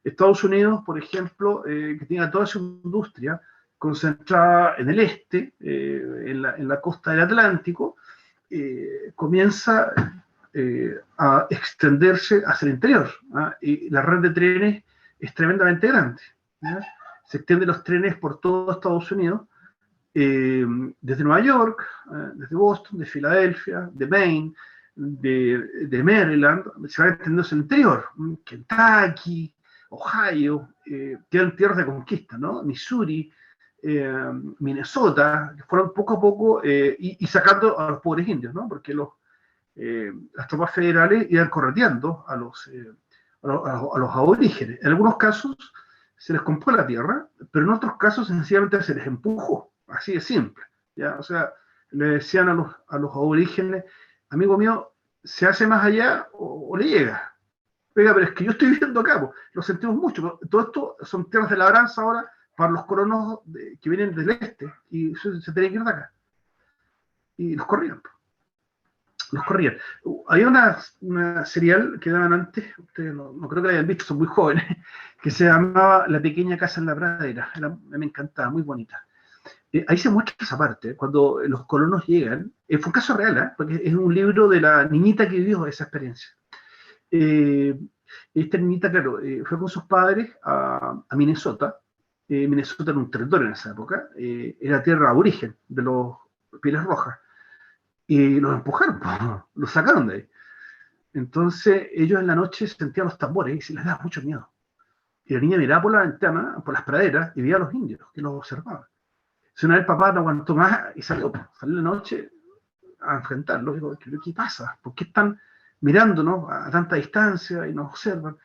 Estados Unidos, por ejemplo, que tiene toda su industria concentrada en el este, en la costa del Atlántico, comienza a extenderse hacia el interior. ¿Ah? Y la red de trenes es tremendamente grande. ¿Ya? Se extienden los trenes por todo Estados Unidos, desde Nueva York, desde Boston, de Filadelfia, de Maine, de Maryland, se van extendiendo hacia el interior. Kentucky, Ohio, quedan tierras de conquista, ¿no? Missouri, Minnesota, que fueron poco a poco y sacando a los pobres indios, ¿no? Porque las tropas federales iban correteando a los aborígenes. En algunos casos se les compró la tierra, pero en otros casos sencillamente se les empujó, así de simple. ¿Ya? O sea, le decían a los aborígenes, amigo mío, ¿se hace más allá o le llega? Oiga, pero es que yo estoy viviendo acá, pues, lo sentimos mucho. Todo esto son tierras de labranza ahora para los colonos que vienen del este y se tienen que ir de acá. Y los corrían. Los corrían. Había una serial que daban antes, ustedes no creo que la hayan visto, son muy jóvenes, que se llamaba La pequeña casa en la pradera. Me encantaba, muy bonita. Ahí se muestra esa parte, cuando los colonos llegan. Fue un caso real, porque es un libro de la niñita que vivió esa experiencia. Esta niñita, claro, fue con sus padres a Minnesota Minnesota era un territorio en esa época, era tierra aborigen de los Pieles Rojas, y los empujaron, los sacaron de ahí. Entonces ellos en la noche sentían los tambores y se les daba mucho miedo. Y la niña miraba por la ventana, por las praderas, y veía a los indios que los observaban. Si una vez papá no aguantó más y salió en la noche a enfrentarlos, digo, ¿qué pasa? ¿Por qué están mirándonos a tanta distancia y nos observan?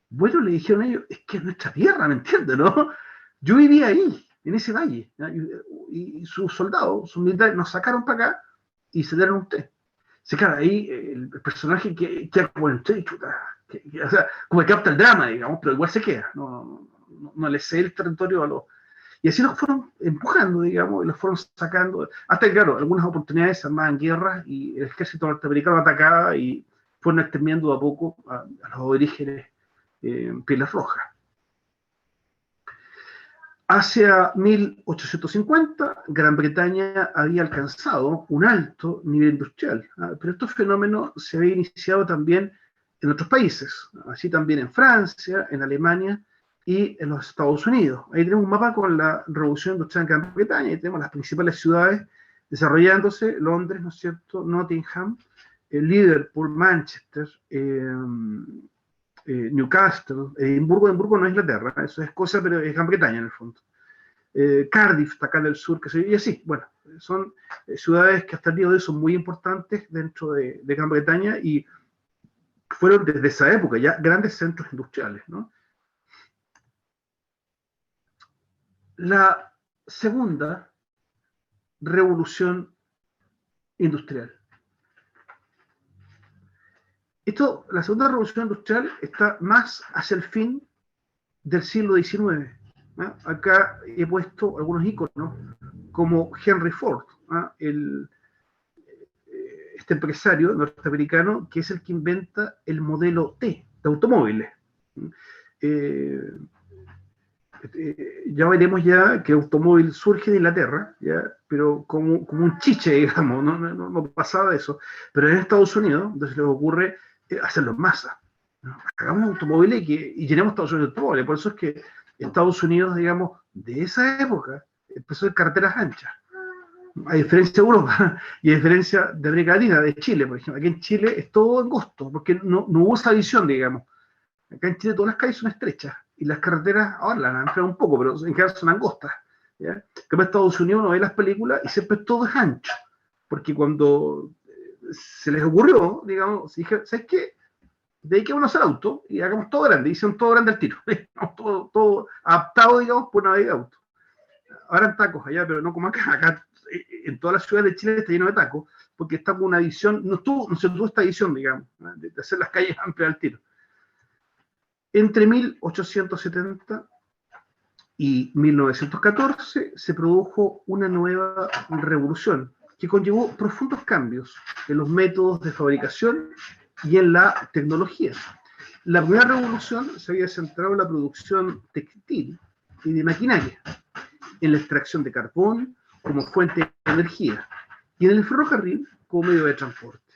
Bueno, le dijeron ellos, es que es nuestra tierra, ¿me entiendes, no? Yo vivía ahí, en ese valle, y sus soldados, sus militares, nos sacaron para acá y se dieron usted. Se claro, ahí el personaje que como en usted, chuta, o sea, como que capta el drama, digamos, pero igual se queda, no le cede el territorio a los... Y así los fueron empujando, digamos, y los fueron sacando, hasta que, claro, algunas oportunidades se armaban guerras y el ejército norteamericano atacaba y fueron exterminando a poco a los aborígenes Pieles Rojas. Hacia 1850, Gran Bretaña había alcanzado un alto nivel industrial, pero estos fenómenos se habían iniciado también en otros países, así también en Francia, en Alemania y en los Estados Unidos. Ahí tenemos un mapa con la revolución industrial en Gran Bretaña, y tenemos las principales ciudades desarrollándose: Londres, ¿no es cierto?, Nottingham, Liverpool, Manchester, Newcastle, Edimburgo no es Inglaterra, eso es Escocia, pero es Gran Bretaña en el fondo. Cardiff, está acá del sur, y así, bueno, son ciudades que hasta el día de hoy son muy importantes dentro de Gran Bretaña y fueron desde esa época ya grandes centros industriales, ¿no? La segunda revolución industrial. La segunda revolución industrial está más hacia el fin del siglo XIX. Acá he puesto algunos íconos, como Henry Ford, este empresario norteamericano que es el que inventa el modelo T de automóviles. Ya veremos ya que el automóvil surge de Inglaterra, ¿ya? Pero como un chiche, digamos, no pasaba de eso. Pero en Estados Unidos, entonces les ocurre hacerlo en masa, ¿no? Hagamos automóviles y llenemos Estados Unidos de automóviles. Por eso es que Estados Unidos, digamos, de esa época, empezó en carreteras anchas. A diferencia de Europa y a diferencia de América Latina, de Chile, por ejemplo. Aquí en Chile es todo angosto, porque no hubo esa visión, digamos. Acá en Chile todas las calles son estrechas y las carreteras ahora las han ampliado un poco, pero en general son angostas, ¿ya? Que en Estados Unidos uno ve las películas y siempre todo es ancho, porque cuando se les ocurrió, digamos, se dijeron, ¿sabes qué? Dediquémonos al auto y hagamos todo grande, hicieron todo grande al tiro, todo adaptado, digamos, por una vía de auto. Ahora en tacos allá, pero no como acá en todas las ciudades de Chile está lleno de tacos, porque está con una visión, no se tuvo esta visión, digamos, de hacer las calles amplias al tiro. Entre 1870 y 1914 se produjo una nueva revolución que conllevó profundos cambios en los métodos de fabricación y en la tecnología. La primera revolución se había centrado en la producción textil y de maquinaria, en la extracción de carbón como fuente de energía y en el ferrocarril como medio de transporte.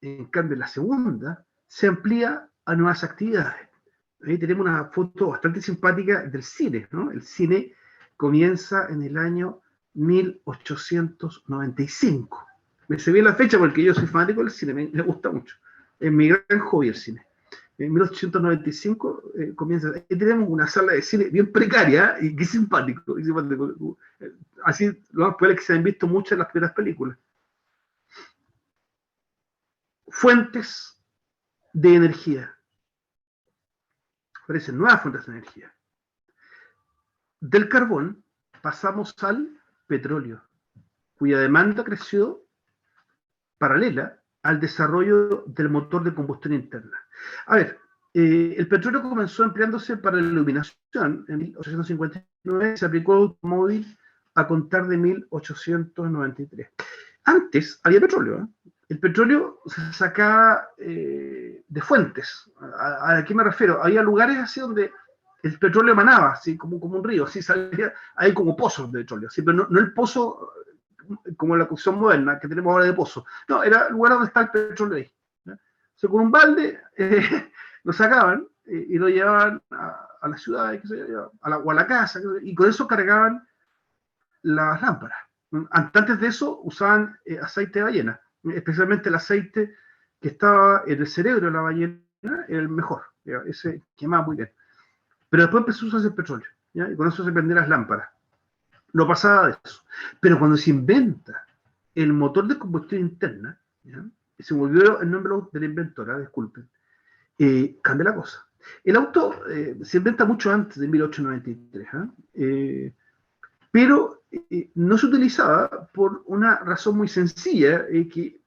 En cambio, la segunda se amplía a nuevas actividades. Ahí tenemos una foto bastante simpática del cine, ¿no? El cine comienza en el año 1895. Me sé bien la fecha porque yo soy fanático del cine, me gusta mucho. Es mi gran hobby el cine. En 1895 comienza. Ahí tenemos una sala de cine bien precaria y qué simpático. Así, lo más probable es que se han visto muchas de las primeras películas. Fuentes de energía. Aparecen nuevas fuentes de energía. Del carbón pasamos al petróleo, cuya demanda creció paralela al desarrollo del motor de combustión interna. A ver, el petróleo comenzó empleándose para la iluminación en 1859, se aplicó al automóvil a contar de 1893. Antes había petróleo, ¿eh? El petróleo se sacaba de fuentes. ¿A qué me refiero? Había lugares así donde el petróleo emanaba, así como un río, así salía, hay como pozos de petróleo, ¿sí? Pero no el pozo como la construcción moderna que tenemos ahora de pozo. No, era el lugar donde está el petróleo ahí, ¿no? O sea, con un balde lo sacaban y lo llevaban a la ciudad, o a la casa, y con eso cargaban las lámparas. Antes de eso usaban aceite de ballena, especialmente el aceite que estaba en el cerebro de la ballena, era el mejor, ese quemaba muy bien. Pero después empezó a usarse el petróleo, ¿ya? Y con eso se prendían las lámparas. No pasaba de eso. Pero cuando se inventa el motor de combustión interna, ¿ya? Se volvió el nombre de la inventora, disculpen, cambia la cosa. El auto se inventa mucho antes de 1893, pero no se utilizaba por una razón muy sencilla, que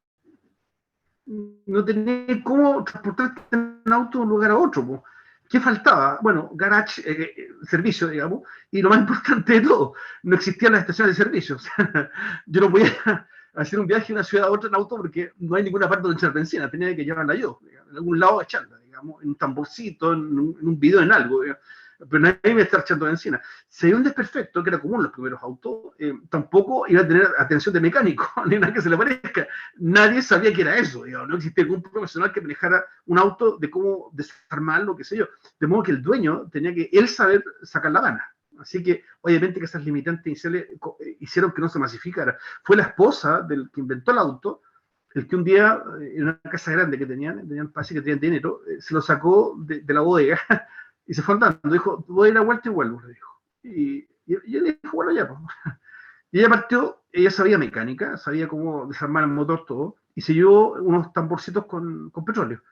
no tenía cómo transportar un auto de un lugar a otro. Po. ¿Qué faltaba? Bueno, garage, servicio, digamos, y lo más importante de todo, no existían las estaciones de servicio. O sea, yo no podía hacer un viaje de una ciudad a otra en auto porque no hay ninguna parte donde echar benzina, tenía que llevarla yo, digamos, en algún lado echarla, digamos, en un tamborcito, en un bidón, en algo, digamos. Pero nadie me iba a estar echando benzina. Si hay un desperfecto, que era común en los primeros autos, tampoco iba a tener atención de mecánico, ni nada que se le parezca. Nadie sabía que era eso, digamos. No existía ningún profesional que manejara un auto de cómo desarmarlo, qué sé yo. De modo que el dueño tenía que él saber sacar la gana. Así que, obviamente, que esas limitantes iniciales hicieron que no se masificara. Fue la esposa del que inventó el auto, el que un día, en una casa grande que tenían parece que tenían dinero, se lo sacó de la bodega y se fue andando. Dijo, voy a ir a vuelta y vuelvo, le dijo. Y él dijo, bueno, ya, pues. Y ella partió, ella sabía mecánica, sabía cómo desarmar el motor, todo, y se llevó unos tamborcitos con petróleo.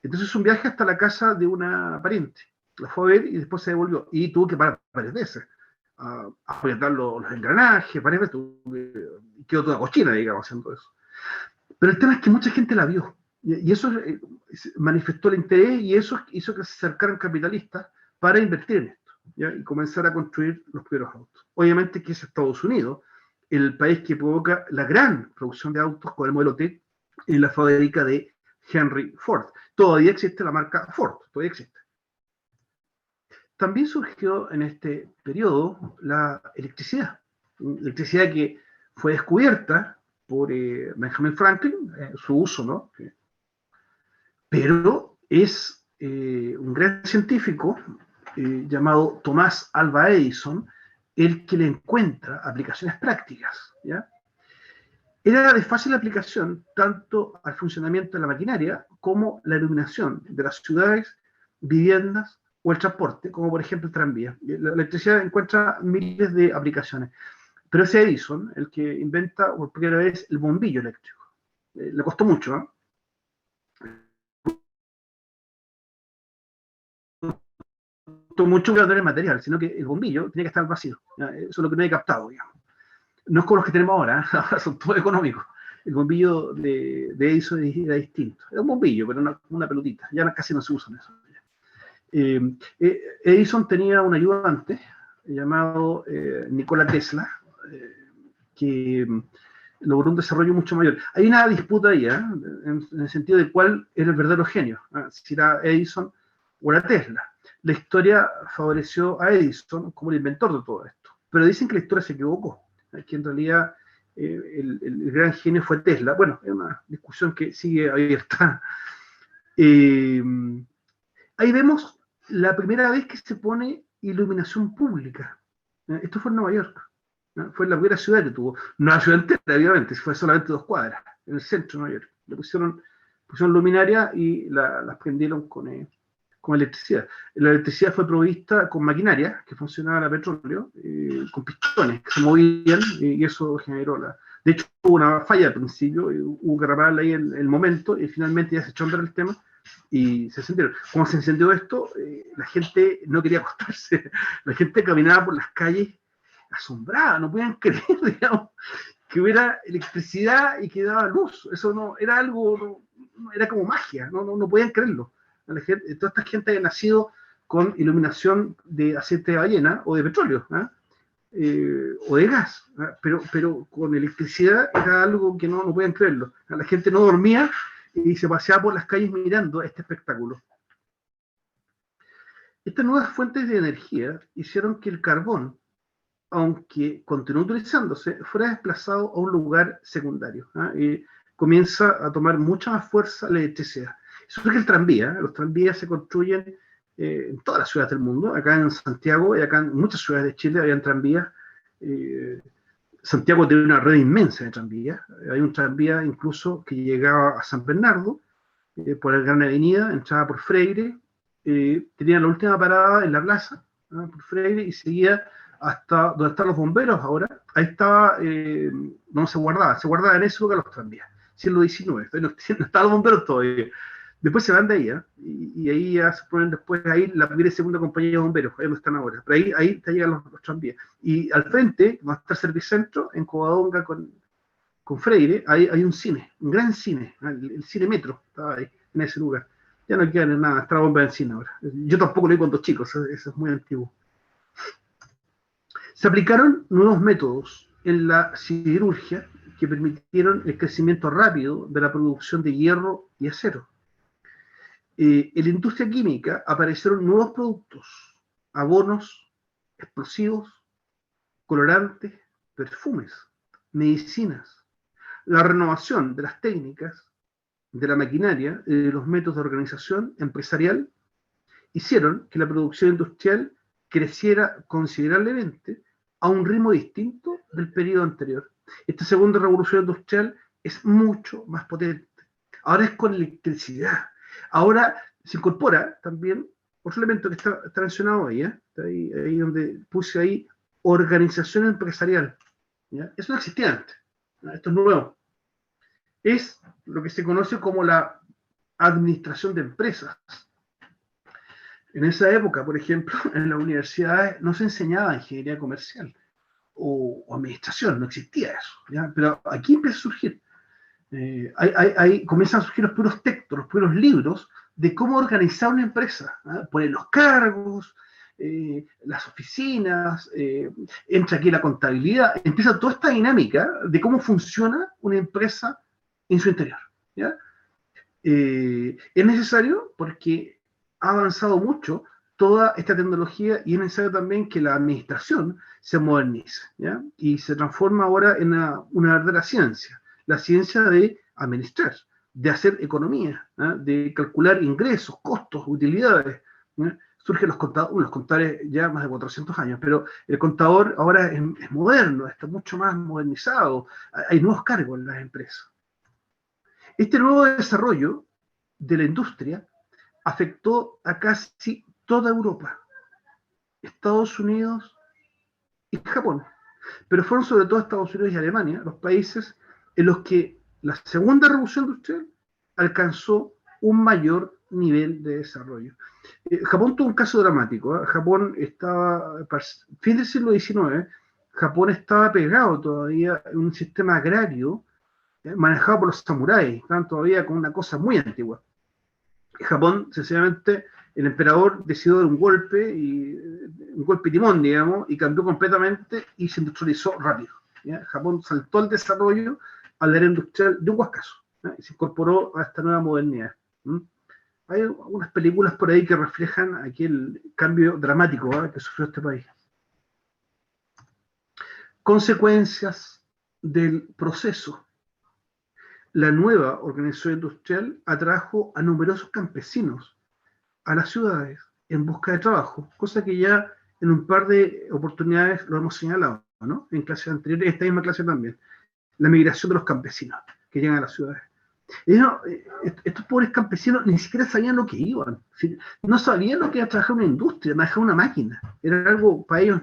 Entonces un viaje hasta la casa de una pariente. La fue a ver y después se devolvió. Y tuvo que parar varias veces. A apretar los engranajes, varias veces. Quedó toda cochina, digamos, haciendo eso. Pero el tema es que mucha gente la vio. Y eso manifestó el interés y eso hizo que se acercaran capitalistas para invertir en esto, ¿ya? Y comenzar a construir los primeros autos. Obviamente que es Estados Unidos, el país que provoca la gran producción de autos con el modelo T en la fábrica de Henry Ford. Todavía existe la marca Ford, todavía existe. También surgió en este periodo la electricidad que fue descubierta por Benjamin Franklin, su uso, ¿no? Pero es un gran científico llamado Tomás Alva Edison el que le encuentra aplicaciones prácticas, ¿ya? Era de fácil aplicación tanto al funcionamiento de la maquinaria como la iluminación de las ciudades, viviendas o el transporte, como por ejemplo el tranvía. La electricidad encuentra miles de aplicaciones, pero es Edison el que inventa por primera vez el bombillo eléctrico. Le costó mucho, ¿no? Mucho que no tener material, sino que el bombillo tiene que estar vacío. Eso es lo que no he captado, digamos. No es como los que tenemos ahora, ahora son todos económicos. El bombillo de Edison era distinto. Era un bombillo, pero una pelotita. Ya casi no se usan eso. Edison tenía un ayudante llamado Nikola Tesla, que logró un desarrollo mucho mayor. Hay una disputa ahí, en el sentido de cuál era el verdadero genio, si era Edison o era Tesla. La historia favoreció a Edison como el inventor de todo esto, pero dicen que la historia se equivocó, que en realidad el gran genio fue Tesla. Bueno, es una discusión que sigue abierta. Ahí vemos la primera vez que se pone iluminación pública. Esto fue en Nueva York. Fue la primera ciudad que tuvo. No la ciudad entera, obviamente, fue solamente 2 cuadras, en el centro de Nueva York. Le pusieron luminaria y las prendieron con electricidad. La electricidad fue provista con maquinaria que funcionaba a petróleo, con pistones que se movían, y eso generó De hecho, hubo una falla al principio, hubo que repararla ahí en el momento, y finalmente ya se echó a andar el tema y se encendieron. Cuando se encendió esto, la gente no quería acostarse, la gente caminaba por las calles asombrada, no podían creer, digamos, que hubiera electricidad y que daba luz. Eso no era algo, no, era como magia, no podían creerlo. La gente, toda esta gente había nacido con iluminación de aceite de ballena o de petróleo, o de gas, pero con electricidad era algo que no podían creerlo. La gente no dormía y se paseaba por las calles mirando este espectáculo. Estas nuevas fuentes de energía hicieron que el carbón, aunque continuó utilizándose, fuera desplazado a un lugar secundario, y comienza a tomar mucha más fuerza la electricidad. Eso es que el tranvía, los tranvías se construyen en todas las ciudades del mundo. Acá en Santiago y acá en muchas ciudades de Chile habían tranvías. Santiago tiene una red inmensa de tranvías. Hay un tranvía incluso que llegaba a San Bernardo, por la Gran Avenida, entraba por Freire, tenía la última parada en la plaza, por Freire, y seguía hasta donde están los bomberos ahora. Ahí estaba, no se guardaba en esa época los tranvías, siglo XIX, no estaban los bomberos todavía. Después se van de ahí, y ahí ya se ponen después ahí la primera y segunda compañía de bomberos, ahí donde están ahora. Pero ahí te llegan los tranvías. Y al frente, donde está el Servicentro, en Covadonga con Freire, hay un cine, un gran cine, el Cine Metro, estaba ahí, en ese lugar. Ya no queda nada, está la bomba del cine ahora. Yo tampoco lo vi cuando chico, eso es muy antiguo. Se aplicaron nuevos métodos en la siderurgia que permitieron el crecimiento rápido de la producción de hierro y acero. En la industria química aparecieron nuevos productos, abonos, explosivos, colorantes, perfumes, medicinas. La renovación de las técnicas, de la maquinaria y de los métodos de organización empresarial hicieron que la producción industrial creciera considerablemente a un ritmo distinto del periodo anterior. Esta segunda revolución industrial es mucho más potente. Ahora es con electricidad. Ahora se incorpora también otro elemento que está mencionado ahí, está ahí donde puse ahí organización empresarial. ¿Ya? Eso no existía antes. Esto es nuevo. Es lo que se conoce como la administración de empresas. En esa época, por ejemplo, en las universidades no se enseñaba ingeniería comercial o administración, no existía eso. ¿Ya? Pero aquí empieza a surgir. Comienzan a surgir los puros textos, los puros libros de cómo organizar una empresa. Poner los cargos, las oficinas, entra aquí la contabilidad, empieza toda esta dinámica de cómo funciona una empresa en su interior. ¿Ya? Es necesario porque ha avanzado mucho toda esta tecnología y es necesario también que la administración se modernice, ¿ya? Y se transforma ahora en una verdadera ciencia, la ciencia de administrar, de hacer economía, ¿ya? De calcular ingresos, costos, utilidades, ¿ya? Surgen los contadores ya más de 400 años, pero el contador ahora es moderno, está mucho más modernizado, hay nuevos cargos en las empresas. Este nuevo desarrollo de la industria afectó a casi toda Europa, Estados Unidos y Japón, pero fueron sobre todo Estados Unidos y Alemania los países en los que la segunda revolución industrial alcanzó un mayor nivel de desarrollo. Japón tuvo un caso dramático. Japón estaba, fin del siglo XIX, Japón estaba pegado todavía en un sistema agrario manejado por los samuráis, estaban todavía con una cosa muy antigua. Japón, sencillamente, el emperador decidió dar un golpe timón, digamos, y cambió completamente y se industrializó rápido. ¿Ya? Japón saltó al desarrollo al era industrial de un huascazo, ¿ya? Y se incorporó a esta nueva modernidad. Hay algunas películas por ahí que reflejan aquel cambio dramático que sufrió este país. Consecuencias del proceso. La nueva organización industrial atrajo a numerosos campesinos a las ciudades en busca de trabajo, cosa que ya en un par de oportunidades lo hemos señalado, ¿no? En clases anteriores, esta misma clase también. La migración de los campesinos que llegan a las ciudades. Estos pobres campesinos ni siquiera sabían lo que iban, no sabían lo que era trabajar en una industria, manejar una máquina. Era algo para ellos,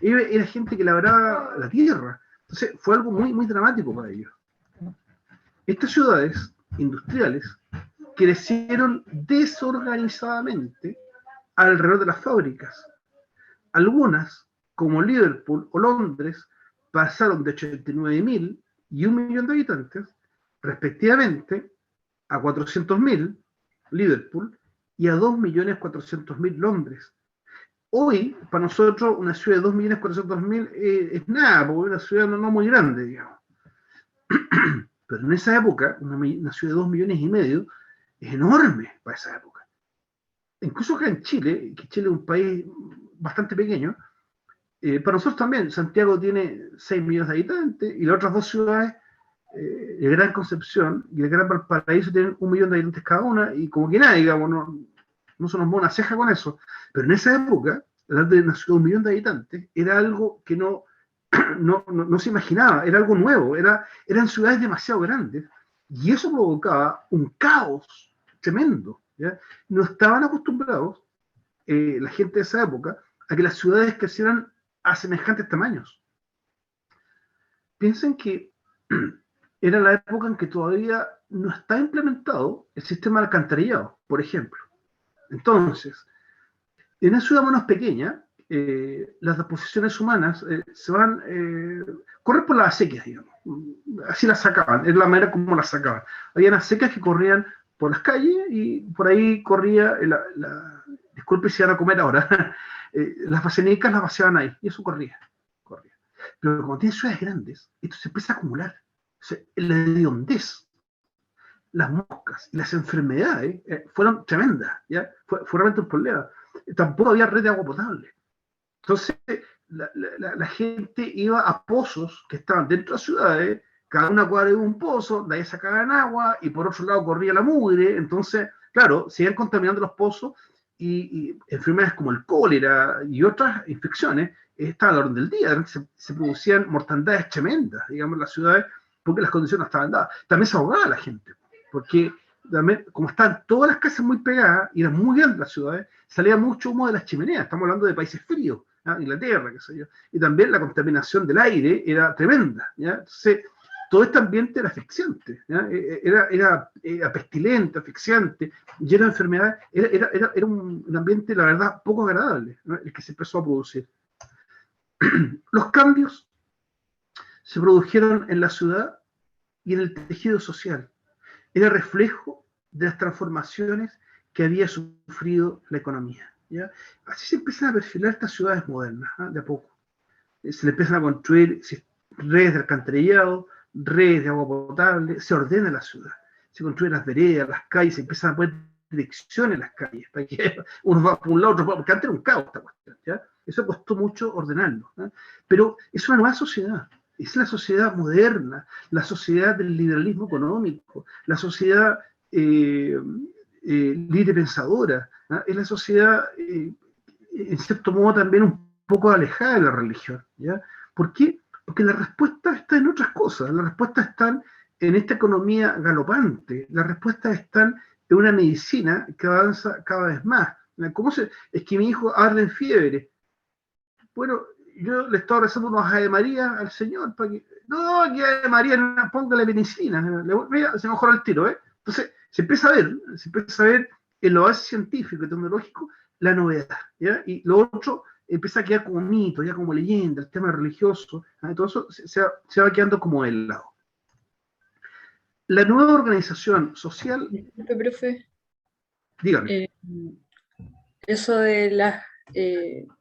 era gente que labraba la tierra. Entonces fue algo muy, muy dramático para ellos. Estas ciudades industriales crecieron desorganizadamente alrededor de las fábricas. Algunas, como Liverpool o Londres, pasaron de 89.000 y 1 millón de habitantes, respectivamente, a 400.000 Liverpool y a 2.400.000 Londres. Hoy, para nosotros, una ciudad de 2.400.000 es nada, porque es una ciudad no muy grande, digamos. Pero en esa época, una ciudad de 2,5 millones es enorme para esa época. Incluso acá en Chile, que Chile es un país bastante pequeño, para nosotros también, Santiago tiene 6 millones de habitantes y las otras dos ciudades, el Gran Concepción y el Gran Valparaíso, tienen 1 millón de habitantes cada una, y como que nada, digamos, no se nos mueve una ceja con eso, pero en esa época, hablar de una ciudad de 1 millón de habitantes, era algo que no se imaginaba, era algo nuevo, eran ciudades demasiado grandes, y eso provocaba un caos tremendo, ¿ya? No estaban acostumbrados, la gente de esa época, a que las ciudades crecieran a semejantes tamaños. Piensen que era la época en que todavía no está implementado el sistema de alcantarillado, por ejemplo. Entonces, en una ciudad menos pequeña, las deposiciones humanas se van correr por las acequias, digamos. Así las sacaban, es la manera como las sacaban. Había acequias que corrían por las calles y por ahí corría, disculpe si van a comer ahora, las vacinicas las vaciaban ahí y eso corría. Pero cuando tienes ciudades grandes, esto se empieza a acumular. O sea, la hediondez, las moscas y las enfermedades fueron tremendas, ¿ya? Fue realmente un problema. Tampoco había red de agua potable. Entonces, la gente iba a pozos que estaban dentro de las ciudades, cada una cuadra de un pozo, de ahí sacaban agua, y por otro lado corría la mugre. Entonces, claro, se iban contaminando los pozos, y enfermedades como el cólera y otras infecciones estaban a la orden del día. Se producían mortandades tremendas, digamos, en las ciudades, porque las condiciones no estaban dadas. También se ahogaba la gente, porque también, como estaban todas las casas muy pegadas y eran muy grandes las ciudades, salía mucho humo de las chimeneas. Estamos hablando de países fríos, ¿ya? Inglaterra, qué sé yo. Y también la contaminación del aire era tremenda, ¿ya? Entonces, todo este ambiente era asfixiante, ¿ya? Era pestilente, asfixiante, lleno de enfermedades. Era un ambiente, la verdad, poco agradable, ¿no? El que se empezó a producir. Los cambios se produjeron en la ciudad y en el tejido social. Era reflejo de las transformaciones que había sufrido la economía, ¿ya? Así se empiezan a perfilar estas ciudades modernas, ¿eh? De a poco. Se le empiezan a construir redes de alcantarillado, redes de agua potable, se ordena la ciudad, se construyen las veredas, las calles, se empiezan a poner direcciones en las calles, para que uno va por un lado, otro, porque antes era un caos esta cuestión, ¿ya? Eso costó mucho ordenarlo, ¿eh? Pero es una nueva sociedad. Es la sociedad moderna, la sociedad del liberalismo económico, la sociedad libre pensadora, ¿no? Es la sociedad, en cierto modo, también un poco alejada de la religión, ¿ya? ¿Por qué? Porque la respuesta está en otras cosas, las respuestas están en esta economía galopante, las respuestas están en una medicina que avanza cada vez más. Es que mi hijo arde en fiebre? Bueno, yo le estaba rezando unos Ave María al Señor para que, no, que Ave María, póngale penicilina, mira, se mejora el tiro, ¿eh? Entonces, se empieza a ver en lo base científico y tecnológico la novedad, ¿ya? Y lo otro empieza a quedar como mito, ya como leyenda, el tema religioso, ¿eh? Todo eso se va quedando como del lado. La nueva organización social... Disculpe, profe. Dígame. Eso de la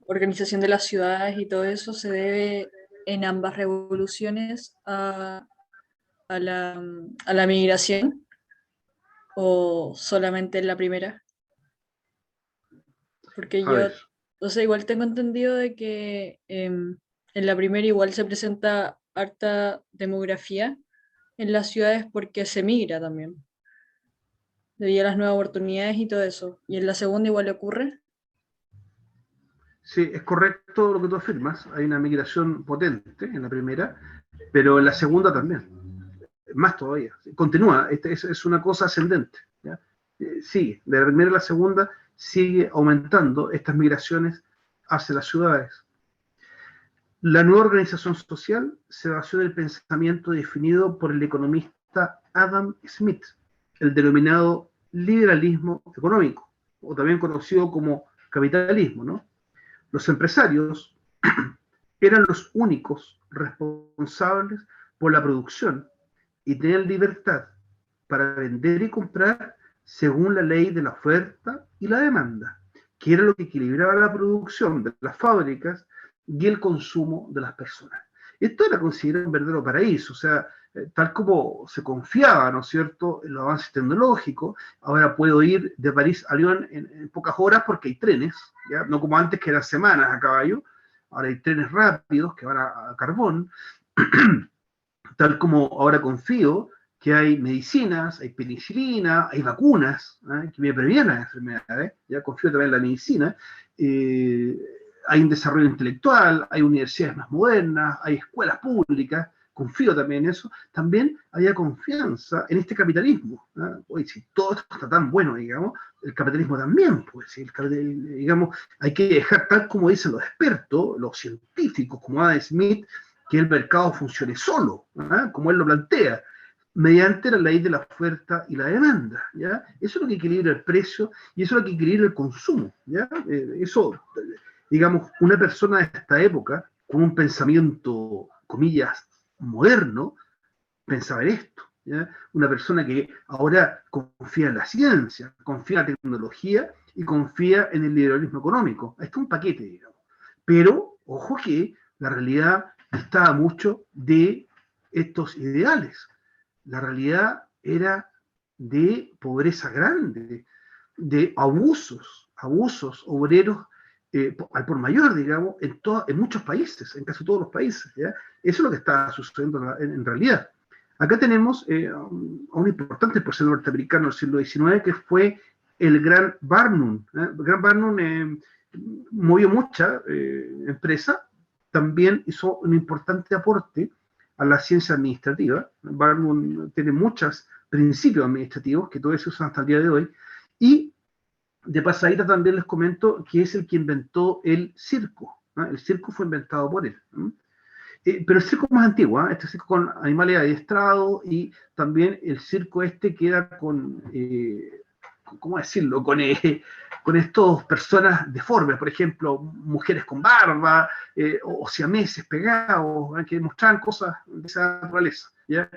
organización de las ciudades y todo eso se debe en ambas revoluciones a la migración, o solamente en la primera. Porque yo, o sea, igual tengo entendido de que en la primera igual se presenta harta demografía en las ciudades porque se migra también, debido a las nuevas oportunidades y todo eso. Y en la segunda igual ocurre. Sí, es correcto lo que tú afirmas. Hay una migración potente en la primera, pero en la segunda también. Más todavía. Continúa, es una cosa ascendente, ¿ya? Sí, de la primera a la segunda sigue aumentando estas migraciones hacia las ciudades. La nueva organización social se basó en el pensamiento definido por el economista Adam Smith, el denominado liberalismo económico, o también conocido como capitalismo, ¿no? Los empresarios eran los únicos responsables por la producción y tenían libertad para vender y comprar según la ley de la oferta y la demanda, que era lo que equilibraba la producción de las fábricas y el consumo de las personas. Esto era considerado un verdadero paraíso, o sea, tal como se confiaba, ¿no es cierto?, en los avances tecnológicos. Ahora puedo ir de París a Lyon en pocas horas porque hay trenes, ¿ya? No como antes que eran semanas a caballo. Ahora hay trenes rápidos que van a carbón, tal como ahora confío que hay medicinas, hay penicilina, hay vacunas, que me previenen las enfermedades, ya confío también en la medicina, hay un desarrollo intelectual, hay universidades más modernas, hay escuelas públicas, confío también en eso. También había confianza en este capitalismo. Oye, si todo esto está tan bueno, digamos, el capitalismo también, pues, digamos, hay que dejar, tal como dicen los expertos, los científicos, como Adam Smith, que el mercado funcione solo, como él lo plantea, mediante la ley de la oferta y la demanda, ¿ya? Eso es lo que equilibra el precio y eso es lo que equilibra el consumo, ¿ya? Eso, digamos, una persona de esta época, con un pensamiento, comillas, moderno, pensaba en esto, ¿ya? Una persona que ahora confía en la ciencia, confía en la tecnología y confía en el liberalismo económico. Esto es un paquete, digamos. Pero, ojo que la realidad distaba mucho de estos ideales. La realidad era de pobreza grande, de abusos obreros al por mayor, digamos, en muchos países, en casi todos los países. ¿Ya? Eso es lo que está sucediendo en realidad. Acá tenemos a un importante empresario norteamericano del siglo XIX que fue el Gran Barnum. El Gran Barnum movió mucha empresa, también hizo un importante aporte a la ciencia administrativa. Barnum tiene muchos principios administrativos que todavía se usan hasta el día de hoy. Y de pasadita también les comento que es el que inventó el circo. El circo fue inventado por él. Pero el circo más antiguo, este circo con animales adiestrados y también el circo este que era con, ¿cómo decirlo? Con estas personas deformes, por ejemplo, mujeres con barba o siameses pegados, que mostraban cosas de esa naturaleza. ¿Ya?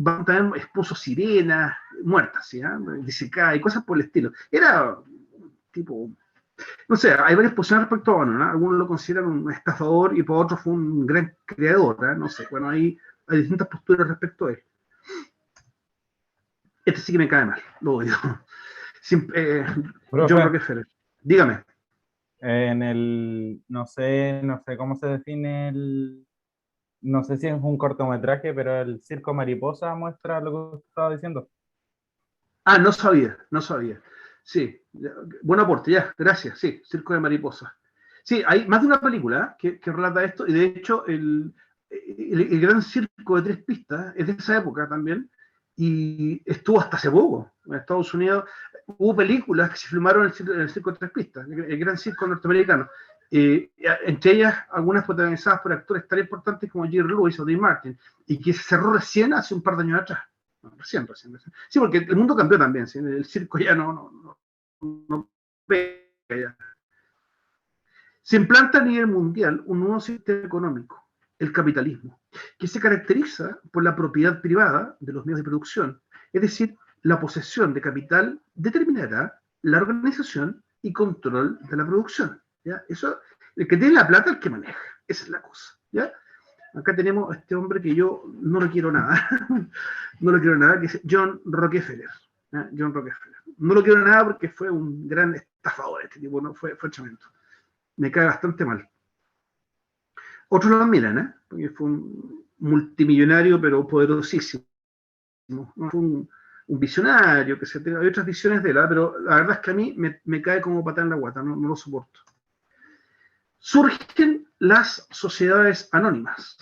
También expuso sirenas muertas, ¿sí? Disecadas y cosas por el estilo. Era tipo, no sé, hay varias posiciones respecto a Barnum, ¿no? Algunos lo consideran un estafador y para otros fue un gran creador, no sé, bueno, hay distintas posturas respecto a él. Este sí que me cae mal, lo odio. John Rockefeller. Dígame. No sé cómo se define no sé si es un cortometraje, pero el Circo Mariposa muestra lo que usted estaba diciendo. No sabía. Sí, buen aporte, ya, gracias. Sí, Circo de Mariposa. Sí, hay más de una película que relata esto, y de hecho el gran circo de 3 pistas es de esa época también, y estuvo hasta hace poco. En Estados Unidos hubo películas que se filmaron en el circo de 3 pistas, el gran circo norteamericano. Entre ellas, algunas protagonizadas por actores tan importantes como Jerry Lewis o Dean Martin, y que se cerró recién hace un par de años atrás. Recién. Sí, porque el mundo cambió también, ¿sí? El circo ya no pega ya. Se implanta a nivel mundial un nuevo sistema económico, el capitalismo, que se caracteriza por la propiedad privada de los medios de producción, es decir, la posesión de capital determinará la organización y control de la producción. ¿Ya? Eso, el que tiene la plata es el que maneja, esa es la cosa. ¿Ya? Acá tenemos a este hombre que yo no lo quiero nada, que es John Rockefeller. John Rockefeller. No lo quiero nada porque fue un gran estafador este tipo, ¿no? Fue tremendo. Me cae bastante mal. Otros lo admiran, porque fue un multimillonario, pero poderosísimo. ¿No? Fue un visionario, que se tenga, hay otras visiones de él, pero la verdad es que a mí me cae como patada en la guata, no lo soporto. Surgen las sociedades anónimas,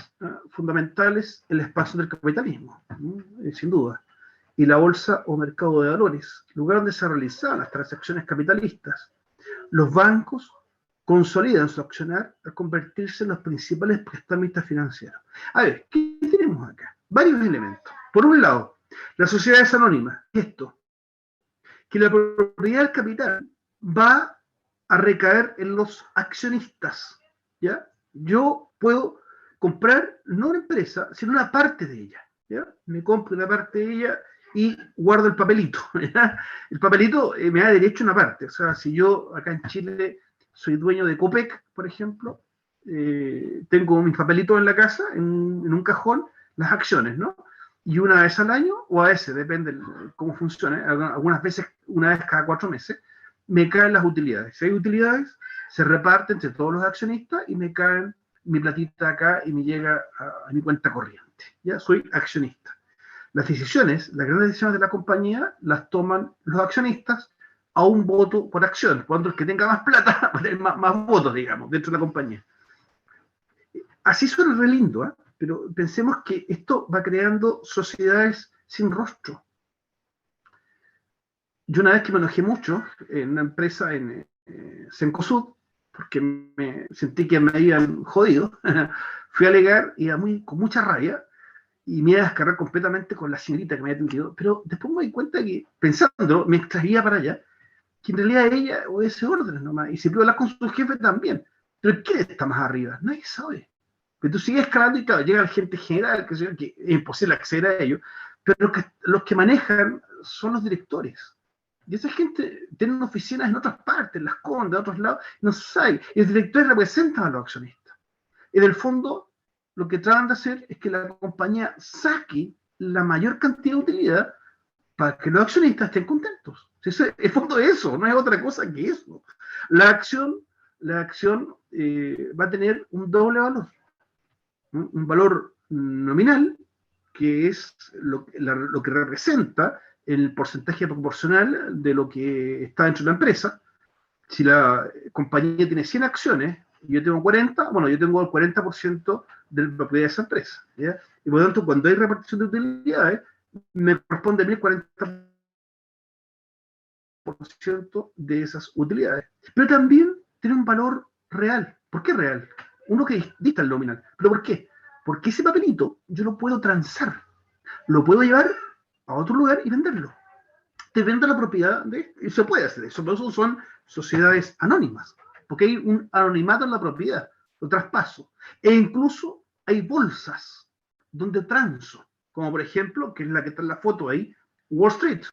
fundamentales en el espacio del capitalismo, sin duda, y la bolsa o mercado de valores, lugar donde se realizaban las transacciones capitalistas. Los bancos consolidan su accionar al convertirse en los principales prestamistas financieros. A ver, ¿qué tenemos acá? Varios elementos. Por un lado, las sociedades anónimas, esto, que la propiedad del capital va a recaer en los accionistas, ¿ya? Yo puedo comprar no una empresa, sino una parte de ella, ¿ya? Me compro una parte de ella y guardo el papelito, ¿ya? El papelito me da derecho a una parte, o sea, si yo acá en Chile soy dueño de Copec, por ejemplo, tengo mis papelitos en la casa, en un cajón, las acciones, ¿no? Y una vez al año, o a veces, depende de cómo funcione, algunas veces, una vez cada 4 meses, me caen las utilidades. Si hay utilidades, se reparte entre todos los accionistas y me caen mi platita acá y me llega a mi cuenta corriente. Ya soy accionista. Las decisiones, las grandes decisiones de la compañía, las toman los accionistas a un voto por acción. Cuando el que tenga más plata va a tener más votos, digamos, dentro de la compañía. Así suena re lindo, ¿eh? Pero pensemos que esto va creando sociedades sin rostro. Yo una vez que me enojé mucho en una empresa en Cencosud, porque me sentí que me habían jodido, fui a alegar y con mucha rabia, y me iba a descargar completamente con la señorita que me había atendido, pero después me di cuenta que, pensando, me extraía para allá, que en realidad ella obedece órdenes nomás, y se puede hablar con su jefe también. Pero ¿quién está más arriba? Nadie sabe. Pero tú sigues escalando y claro, llega el gerente general, que es imposible acceder a ellos, pero los que manejan son los directores. Y esa gente tiene oficinas en otras partes, en Las Condes, en otros lados, no se sabe. Y los directores representan a los accionistas. En el fondo, lo que tratan de hacer es que la compañía saque la mayor cantidad de utilidad para que los accionistas estén contentos. El fondo es eso, no es otra cosa que eso. La acción va a tener un doble valor. ¿No? Un valor nominal, que es lo que representa el porcentaje proporcional de lo que está dentro de la empresa. Si la compañía tiene 100 acciones y yo tengo 40, bueno, yo tengo el 40% de la propiedad de esa empresa, ¿ya? Y por lo tanto, cuando hay repartición de utilidades, me corresponde a mí el 40% de esas utilidades. Pero también tiene un valor real. ¿Por qué real? Uno que dista el nominal. ¿Pero por qué? Porque ese papelito yo lo puedo transar, lo puedo llevar a otro lugar y venderlo. Te vendo la propiedad y se puede hacer eso, pero eso son sociedades anónimas, porque hay un anonimato en la propiedad, lo traspaso. E incluso hay bolsas donde transo, como por ejemplo, que es la que está en la foto ahí, Wall Street.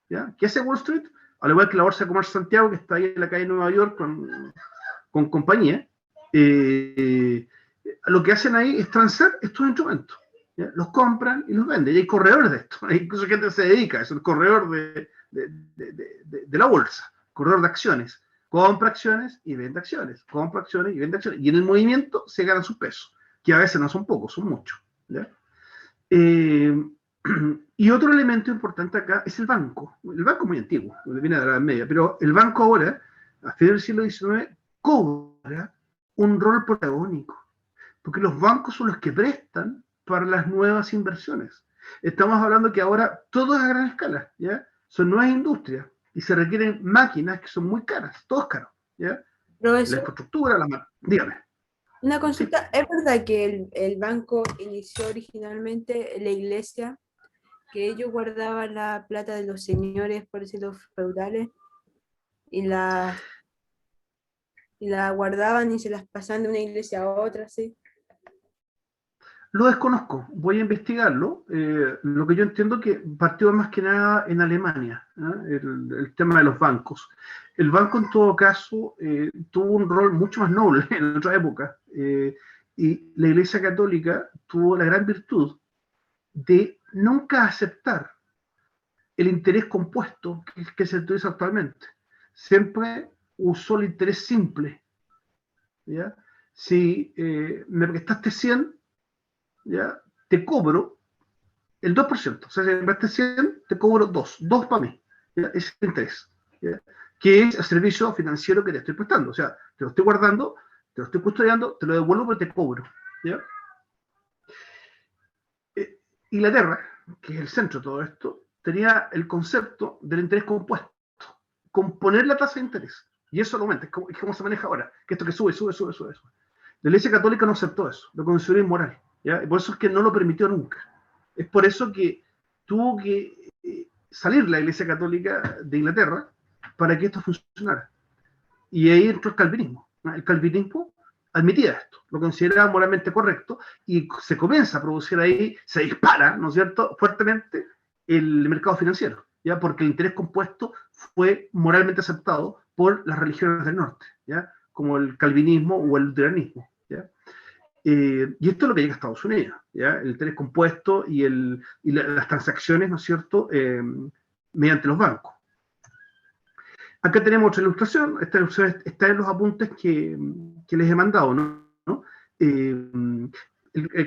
¿Ya? ¿Qué hace Wall Street? Al igual que la Bolsa de Comercio de Santiago, que está ahí en la calle de Nueva York con compañía, lo que hacen ahí es transar estos instrumentos. ¿Ya? Los compran y los venden. Y hay corredores de esto. Hay incluso gente que se dedica, es el corredor de la bolsa, corredor de acciones. Compra acciones y vende acciones. Compra acciones y vende acciones. Y en el movimiento se ganan sus pesos, que a veces no son pocos, son muchos. ¿Ya? Y otro elemento importante acá es el banco. El banco es muy antiguo, viene de la Edad Media, pero el banco ahora, a finales del siglo XIX, cobra un rol protagónico, porque los bancos son los que prestan para las nuevas inversiones. Estamos hablando que ahora todo es a gran escala, ¿ya? Son nuevas industrias y se requieren máquinas que son muy caras, todo es caro, ¿ya? Profesor, La infraestructura, dígame. una consulta, ¿es verdad que el banco inició originalmente la iglesia, que ellos guardaban la plata de los señores, por decirlo, feudales, y la guardaban y se las pasaban de una iglesia a otra, ¿sí? Lo desconozco, voy a investigarlo. Lo que yo entiendo que partió más que nada en Alemania, ¿eh? El tema de los bancos. El banco en todo caso tuvo un rol mucho más noble en otra época y la Iglesia Católica tuvo la gran virtud de nunca aceptar el interés compuesto que se utiliza actualmente. Siempre usó el interés simple. ¿Ya? Si me prestaste 100, ¿ya? Te cobro el 2%. O sea, si me prestaste 100, te cobro 2 para mí. ¿Ya? Ese es el interés. ¿Ya? Que es el servicio financiero que te estoy prestando. O sea, te lo estoy guardando, te lo estoy custodiando, te lo devuelvo, pero te cobro. ¿Ya? Inglaterra, que es el centro de todo esto, tenía el concepto del interés compuesto, componer la tasa de interés. Y eso lo aumenta, es como se maneja ahora, que esto que sube. La Iglesia Católica no aceptó eso, lo consideró inmoral, ¿ya? Y por eso es que no lo permitió nunca. Es por eso que tuvo que salir la Iglesia Católica de Inglaterra para que esto funcionara. Y ahí entró el calvinismo, ¿no? El calvinismo admitía esto, lo consideraba moralmente correcto y se comienza a producir ahí, se dispara, ¿no es cierto?, fuertemente el mercado financiero, ¿ya? Porque el interés compuesto fue moralmente aceptado por las religiones del norte, ¿ya? Como el calvinismo o el luteranismo, ¿ya? Y esto es lo que llega a Estados Unidos, ¿ya? El interés compuesto y las transacciones, ¿no es cierto?, mediante los bancos. Acá tenemos otra ilustración, esta ilustración está en los apuntes que les he mandado, ¿no? El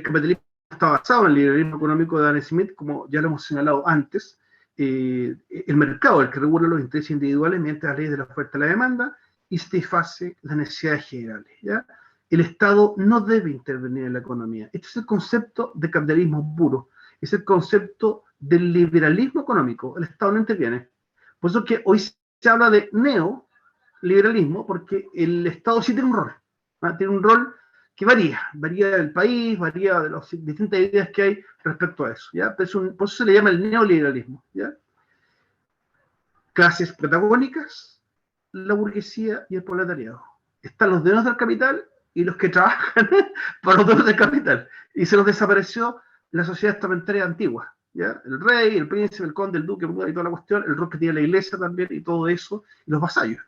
capitalismo está basado en el liberalismo económico de Adam Smith, como ya lo hemos señalado antes. El mercado, el que regula los intereses individuales mediante las leyes de la oferta y la demanda y satisface las necesidades generales, ¿ya? El Estado no debe intervenir en la economía. Este es el concepto de capitalismo puro, es el concepto del liberalismo económico. El Estado no interviene. Por eso que hoy se habla de neoliberalismo, porque el Estado sí tiene un rol, ¿no? Tiene un rol que varía del país, varía de las distintas ideas que hay respecto a eso, ¿ya? Por eso se le llama el neoliberalismo, ¿ya? Clases protagónicas, la burguesía y el proletariado. Están los dueños del capital y los que trabajan para los dueños del capital. Y se los desapareció la sociedad estamentaria antigua, ¿ya? El rey, el príncipe, el conde, el duque, y toda la cuestión, el rol que tiene la iglesia también y todo eso, y los vasallos.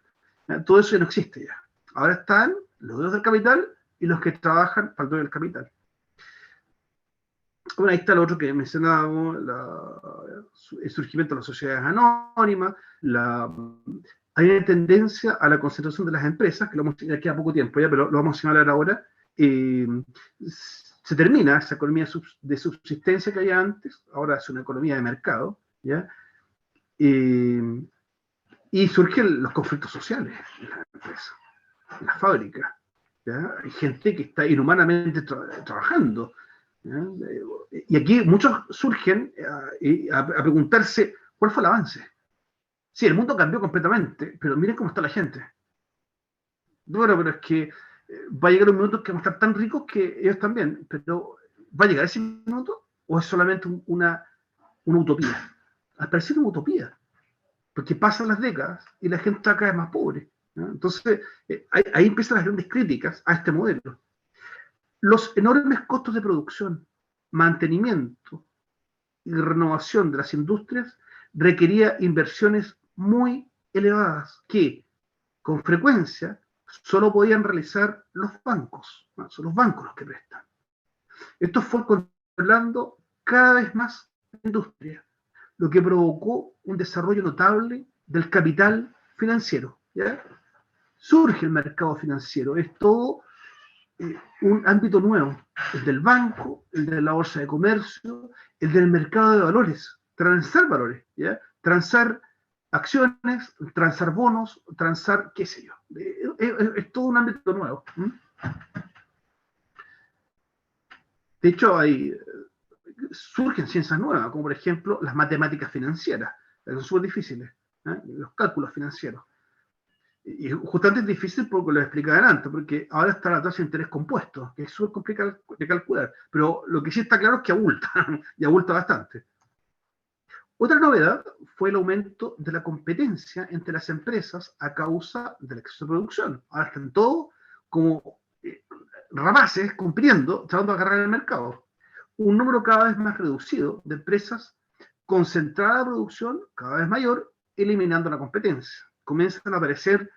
¿Ya? Todo eso ya no existe ya. Ahora están los dueños del capital y los que trabajan para el dueño del capital. Bueno, ahí está lo otro que mencionábamos, el surgimiento de las sociedades anónimas, hay una tendencia a la concentración de las empresas, que lo vamos a señalar aquí a poco tiempo, ya, pero lo vamos a señalar ahora. Se termina esa economía de subsistencia que había antes, ahora es una economía de mercado, ¿ya? Y surgen los conflictos sociales en las empresas, en las fábricas, ¿ya? Hay gente que está inhumanamente trabajando, ¿ya? Y aquí muchos surgen a preguntarse cuál fue el avance. Sí, el mundo cambió completamente, pero miren cómo está la gente. Bueno, pero es que va a llegar un minuto que vamos a estar tan ricos que ellos también, pero ¿va a llegar ese minuto? ¿O es solamente una utopía? Al parecer es una utopía, porque pasan las décadas y la gente está cada vez más pobre, ¿no? Entonces, ahí empiezan las grandes críticas a este modelo. Los enormes costos de producción, mantenimiento y renovación de las industrias requería inversiones muy elevadas que, con frecuencia, solo podían realizar los bancos, ¿no? Son los bancos los que prestan. Esto fue controlando cada vez más la industria, lo que provocó un desarrollo notable del capital financiero, ¿ya? Surge el mercado financiero, es todo un ámbito nuevo, el del banco, el de la bolsa de comercio, el del mercado de valores, transar valores, ¿ya? Transar acciones, transar bonos, transar qué sé yo. Es todo un ámbito nuevo. De hecho, surgen ciencias nuevas, como por ejemplo las matemáticas financieras, que son súper difíciles, ¿eh? Los cálculos financieros. Y justamente es difícil porque lo expliqué adelante, porque ahora está la tasa de interés compuesto, que es súper complicado de calcular, pero lo que sí está claro es que abulta, y abulta bastante. Otra novedad fue el aumento de la competencia entre las empresas a causa del exceso de producción. Ahora están todos como rapaces compitiendo, tratando de agarrar el mercado. Un número cada vez más reducido de empresas concentrada producción, cada vez mayor, eliminando la competencia. Comienzan a aparecer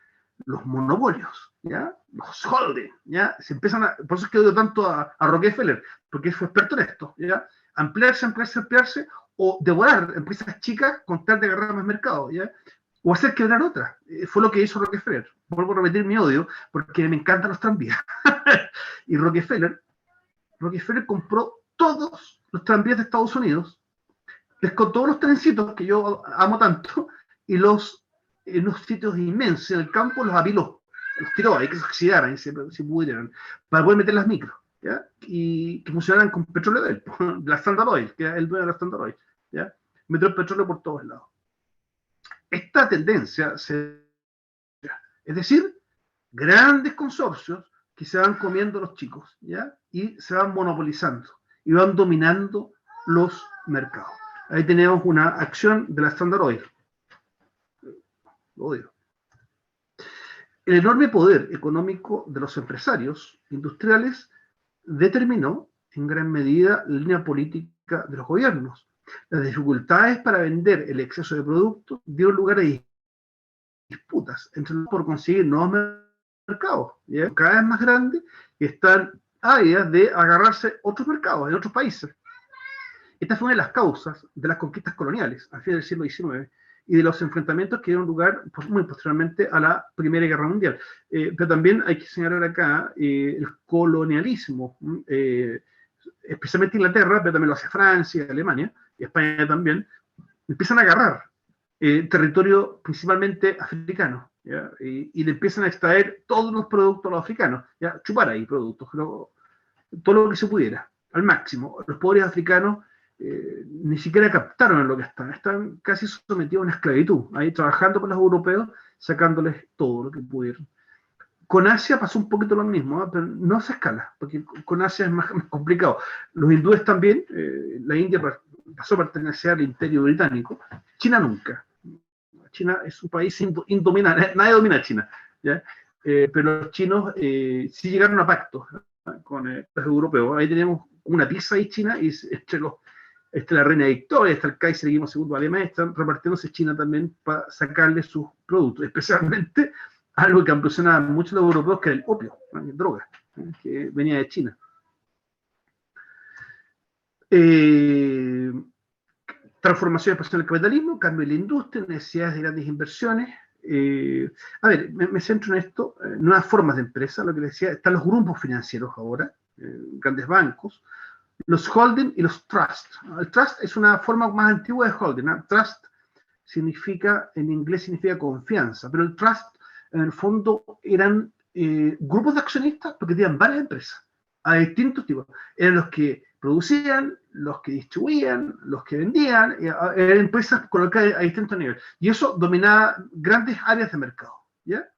los monopolios, ¿ya? Los holding, ¿ya? Por eso es que odio tanto a Rockefeller, porque fue experto en esto, ¿ya? Ampliarse, o devorar empresas chicas con tal de agarrar más mercado, ¿ya? O hacer quebrar otras. Fue lo que hizo Rockefeller. Vuelvo a repetir mi odio, porque me encantan los tranvías. Y Rockefeller compró todos los tranvías de Estados Unidos, les contó todos los trencitos que yo amo tanto, y en unos sitios inmensos en el campo los apiló, los tiró ahí que se oxidaran y se pudieran, para poder meter las micros, ¿ya? Y que funcionaran con petróleo de él, de la Standard Oil, que era el dueño de la Standard Oil, ¿ya? Metió el petróleo por todos lados. Esta tendencia es decir, grandes consorcios que se van comiendo los chicos, ¿ya? Y se van monopolizando y van dominando los mercados. Ahí tenemos una acción de la Standard Oil. Lo odio. El enorme poder económico de los empresarios industriales determinó en gran medida la línea política de los gobiernos. Las dificultades para vender el exceso de productos dieron lugar a disputas entre los por conseguir nuevos mercados, ¿ya? Cada vez más grandes, que están ávidas de agarrarse otros mercados en otros países. Esta fue una de las causas de las conquistas coloniales a fines del siglo XIX y de los enfrentamientos que dieron lugar muy posteriormente a la Primera Guerra Mundial. Pero también hay que señalar acá el colonialismo especialmente Inglaterra, pero también lo hace Francia, Alemania, y España también, empiezan a agarrar territorio principalmente africano, ¿ya? Y le empiezan a extraer todos los productos a los africanos, ¿ya? Chupar ahí productos, todo lo que se pudiera, al máximo. Los pobres africanos ni siquiera captaron en lo que están casi sometidos a una esclavitud, ahí trabajando con los europeos, sacándoles todo lo que pudieron. Con Asia pasó un poquito lo mismo, ¿eh? Pero no a esa escala, porque con Asia es más complicado. Los hindúes también, la India pasó a pertenecer al Imperio Británico, China nunca. China es un país indominable, nadie domina a China, ¿ya? Pero los chinos sí llegaron a pactos, ¿no? Con los europeos. Ahí tenemos una pizza ahí China, y entre la reina Victoria, está el Kaiser Guillermo II alemán, están repartiéndose China también para sacarle sus productos, especialmente algo que impresionaba mucho a los europeos, que era el opio, ¿no? Droga, ¿no? Que venía de China. Transformación espacial del capitalismo, cambio en la industria, necesidades de grandes inversiones. A ver, me centro en esto, nuevas formas de empresa, lo que decía, están los grupos financieros ahora, grandes bancos, los holding y los trust. El trust es una forma más antigua de holding, ¿no? Trust significa, en inglés significa confianza, pero el trust en el fondo eran grupos de accionistas porque tenían varias empresas a distintos tipos. Eran los que producían, los que distribuían, los que vendían, eran empresas colocadas a distintos niveles. Y eso dominaba grandes áreas de mercado, ¿ya?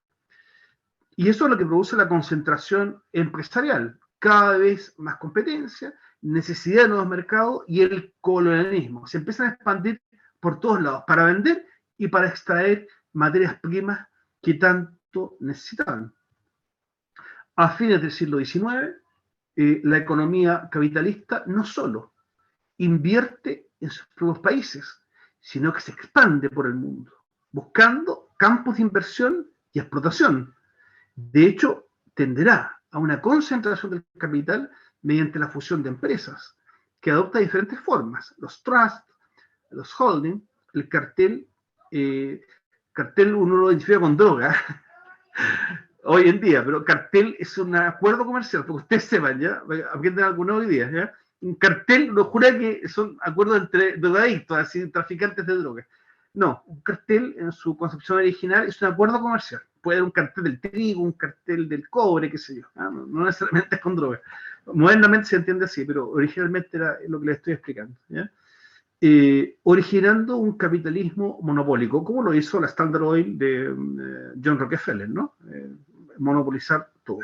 Y eso es lo que produce la concentración empresarial, cada vez más competencia, necesidad de nuevos mercados y el colonialismo. Se empiezan a expandir por todos lados para vender y para extraer materias primas que tanto necesitaban. A fines del siglo XIX, la economía capitalista no solo invierte en sus propios países, sino que se expande por el mundo, buscando campos de inversión y explotación. De hecho, tenderá a una concentración del capital mediante la fusión de empresas, que adopta diferentes formas: los trusts, los holding, el cartel. Cartel uno lo identifica con droga hoy en día, pero cartel es un acuerdo comercial, porque ustedes sepan, ¿ya? Aprendan alguna hoy día, ¿ya? Un cartel lo jura que son acuerdos entre drogadictos, así, traficantes de drogas. No, un cartel en su concepción original es un acuerdo comercial. Puede ser un cartel del trigo, un cartel del cobre, qué sé yo, ¿no? No necesariamente es con drogas. Modernamente se entiende así, pero originalmente era lo que les estoy explicando, ¿ya? Originando un capitalismo monopólico, como lo hizo la Standard Oil de John Rockefeller, ¿no? Monopolizar todo.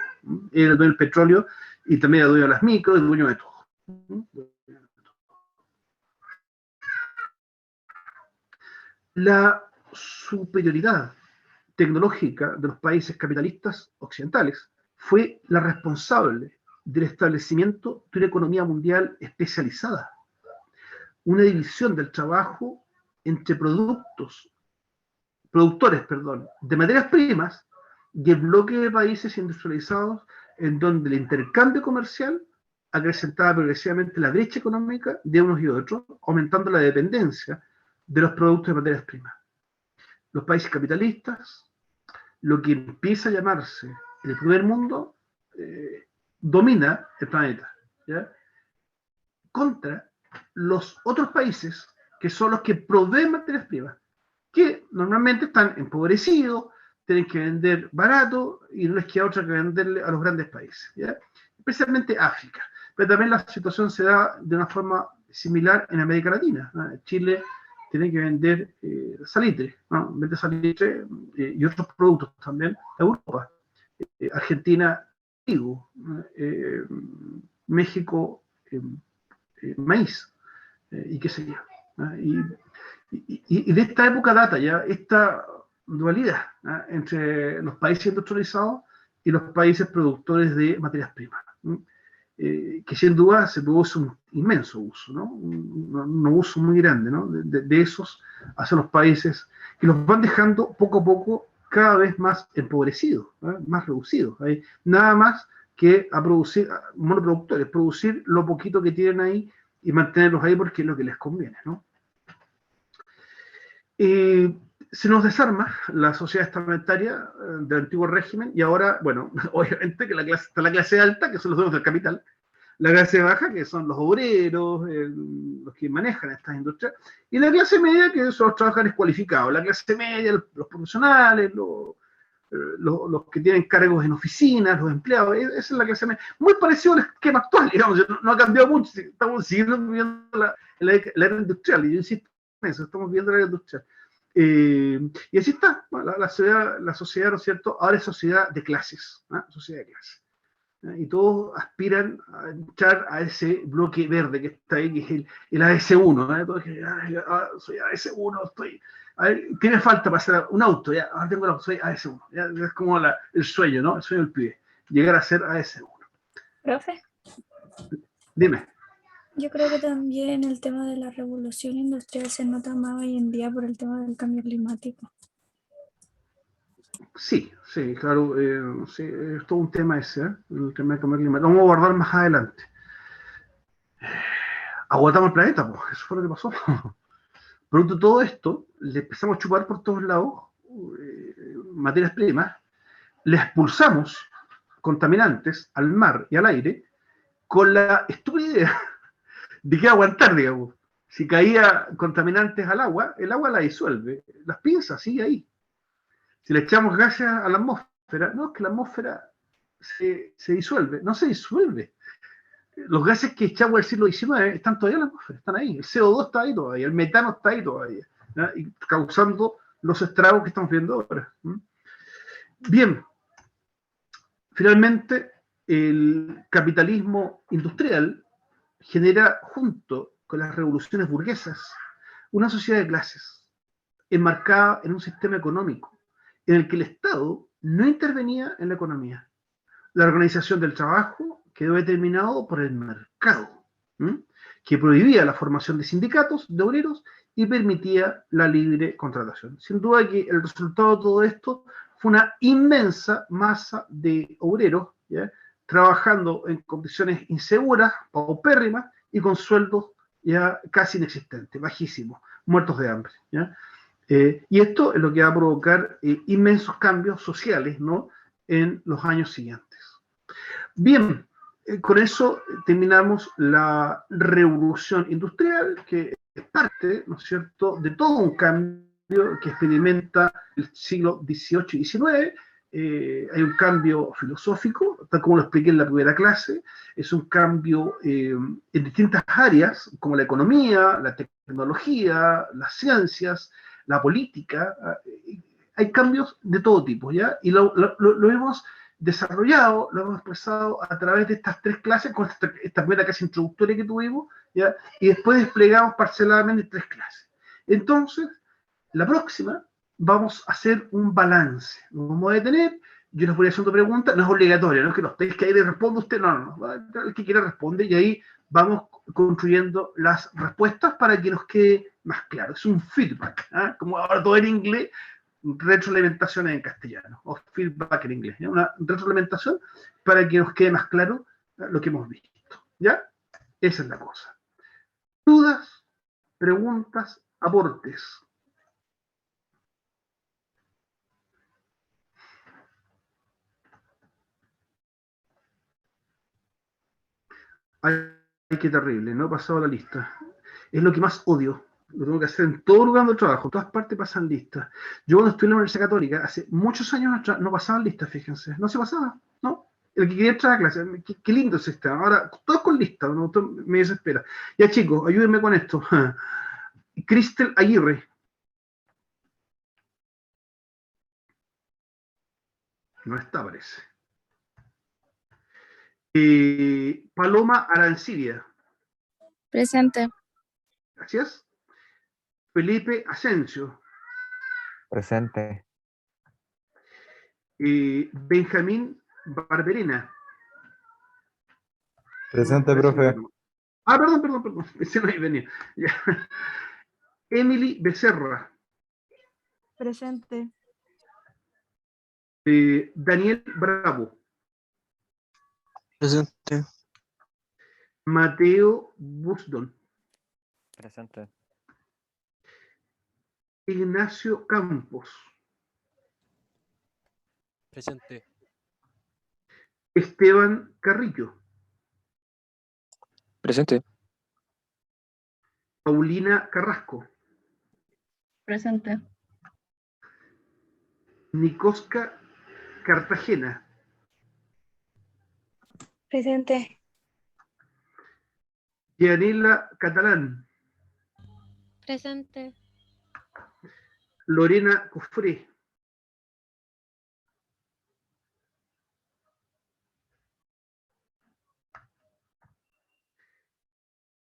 Era el dueño del petróleo y también era dueño de las micros, el dueño de todo. La superioridad tecnológica de los países capitalistas occidentales fue la responsable del establecimiento de una economía mundial especializada, una división del trabajo entre productores, de materias primas y el bloque de países industrializados, en donde el intercambio comercial acrecentaba progresivamente la brecha económica de unos y otros, aumentando la dependencia de los productos de materias primas. Los países capitalistas, lo que empieza a llamarse el primer mundo, domina el planeta, ¿ya? Contra los otros países, que son los que proveen materias primas, que normalmente están empobrecidos, tienen que vender barato y no les queda otra que venderle a los grandes países, ¿ya? Especialmente África. Pero también la situación se da de una forma similar en América Latina, ¿no? Chile tiene que vender salitre, ¿no? Vende salitre y otros productos también a Europa. Argentina, trigo, México, maíz, y qué sé yo. Y de esta época data ya esta dualidad, ¿no? Entre los países industrializados y los países productores de materias primas, ¿no? Que sin duda se produce un inmenso uso, ¿no? Un uso muy grande, ¿no? de esos hacia los países, que los van dejando poco a poco cada vez más empobrecidos, ¿no? Más reducidos. Hay nada más que a producir, monoproductores, producir lo poquito que tienen ahí y mantenerlos ahí porque es lo que les conviene, ¿no? Se nos desarma la sociedad estamentaria del antiguo régimen y ahora, bueno, obviamente que está la clase alta, que son los dueños del capital, La clase baja, que son los obreros, los que manejan estas industrias, y la clase media, que son los trabajadores cualificados. La clase media, los profesionales, los que tienen cargos en oficinas, los empleados, esa es la clase media. Muy parecido al esquema actual, digamos, no ha cambiado mucho, estamos siguiendo viendo la era industrial, y yo insisto en eso, estamos viendo la era industrial. Y así está, bueno, la sociedad, ¿no es cierto? Ahora es sociedad de clases, ¿no? Sociedad de clases. Y todos aspiran a entrar a ese bloque verde que está ahí, que es el AS1. ¿Eh? Todos que, soy AS1, estoy. A ver, ¿qué me falta para hacer un auto? Ya, ahora tengo el auto, soy AS1. Ya, es como el sueño, ¿no? El sueño del pibe. Llegar a ser AS1. Profe, Dime. yo creo que también el tema de la revolución industrial se nota más hoy en día por el tema del cambio climático. Sí, sí, claro. Sí, es todo un tema ese, ¿eh? El tema del cambio climático. Vamos a abordar más adelante. Agotamos el planeta, pues. Eso fue lo que pasó. Producto de todo esto, le empezamos a chupar por todos lados materias primas, le expulsamos contaminantes al mar y al aire con la estúpida idea de que aguantar, digamos. Si caía contaminantes al agua, el agua la disuelve. Las piensas, sigue ahí. Si le echamos gases a la atmósfera, no, es que la atmósfera se disuelve. No se disuelve. Los gases que echamos del siglo XIX están todavía en la atmósfera, están ahí. El CO2 está ahí todavía, el metano está ahí todavía, ¿ya? Y causando los estragos que estamos viendo ahora. Bien, finalmente, el capitalismo industrial genera, junto con las revoluciones burguesas, una sociedad de clases enmarcada en un sistema económico en el que el Estado no intervenía en la economía. La organización del trabajo quedó determinado por el mercado, que prohibía la formación de sindicatos, de obreros, y permitía la libre contratación. Sin duda que el resultado de todo esto fue una inmensa masa de obreros, ¿ya? Trabajando en condiciones inseguras, paupérrimas, y con sueldos ya casi inexistentes, bajísimos, muertos de hambre, ¿ya? Y esto es lo que va a provocar inmensos cambios sociales, ¿no?, en los años siguientes. Bien, con eso terminamos la revolución industrial, que es parte, ¿no es cierto?, de todo un cambio que experimenta el siglo XVIII y XIX. Hay un cambio filosófico, tal como lo expliqué en la primera clase, es un cambio en distintas áreas, como la economía, la tecnología, las ciencias, la política. Hay cambios de todo tipo, ¿ya? Y lo hemos desarrollado, lo hemos expresado a través de estas tres clases, con esta primera clase introductoria que tuvimos, ¿ya? Y después desplegamos parceladamente tres clases. Entonces, la próxima vamos a hacer un balance. Nos vamos a detener, yo les voy haciendo preguntas, no es obligatorio, no es que los tenéis que ir y responda usted, no, el que quiera responde, y ahí vamos construyendo las respuestas para que nos quede más claro. Es un feedback, ¿eh? Como ahora todo en inglés, retroalimentación en castellano, o feedback en inglés, ¿ya? Una retroalimentación para que nos quede más claro lo que hemos visto, ¿ya? Esa es la cosa. Dudas, preguntas, aportes. Ay, qué terrible, no he pasado la lista. Es lo que más odio. Lo tengo que hacer en todo lugar donde trabajo. En todas partes pasan listas. Yo cuando estuve en la Universidad Católica, hace muchos años atrás, no pasaban listas, fíjense. No se pasaba, ¿no? El que quería entrar a clase, qué lindo es este. Ahora, todos con listas, ¿no? Me desespera. Ya, chicos, ayúdenme con esto. Cristel Aguirre. No está, parece. Paloma Arancibia. Presente. Gracias. Felipe Asensio. Presente. Benjamín Barberena. Presente, profe. Perdón. Ese no ahí venía. Ya. Emily Becerra. Presente. Daniel Bravo. Presente. Mateo Busdon. Presente. Ignacio Campos. Presente. Esteban Carrillo. Presente. Paulina Carrasco, Presente. Nicoska Cartagena, Presente. Gianela Catalán, Presente. Lorena Cofré,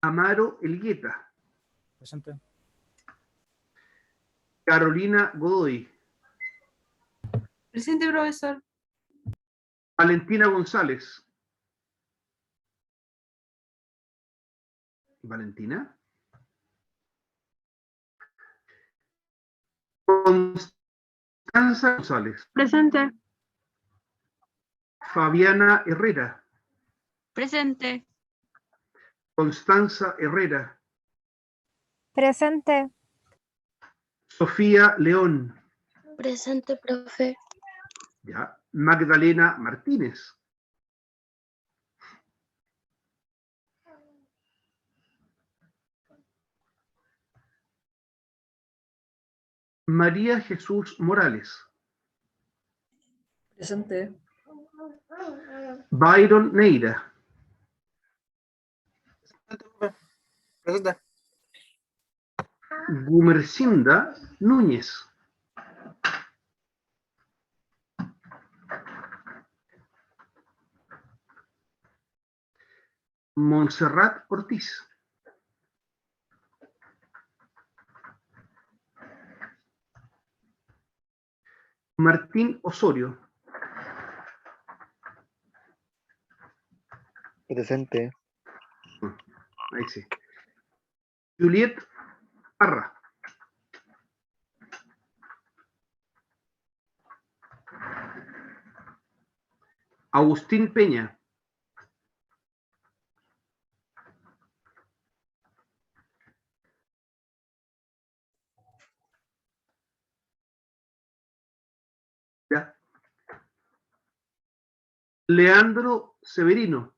Amaro Elgueta, Presente. Carolina Godoy, Presente, profesor. Valentina González. Valentina. Constanza González. Presente. Fabiana Herrera. Presente. Constanza Herrera. Presente. Sofía León. Presente, profe. Ya. Magdalena Martínez. María Jesús Morales. Presente. Byron Neira. Presente. Gumercinda Núñez. Montserrat Ortiz. Martín Osorio. Presente. Ahí sí. Juliet Parra. Agustín Peña. Ya. Leandro Severino.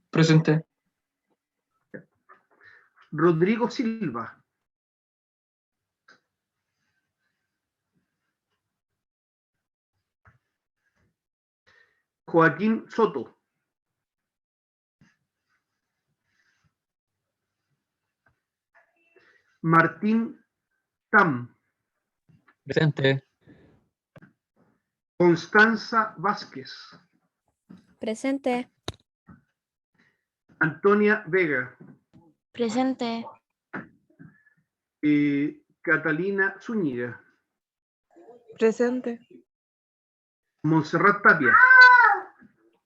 Presente. Rodrigo Silva. Joaquín Soto. Martín Tam. Presente. Constanza Vázquez. Presente. Antonia Vega. Presente. Catalina Zúñiga. Presente. Montserrat Tapia.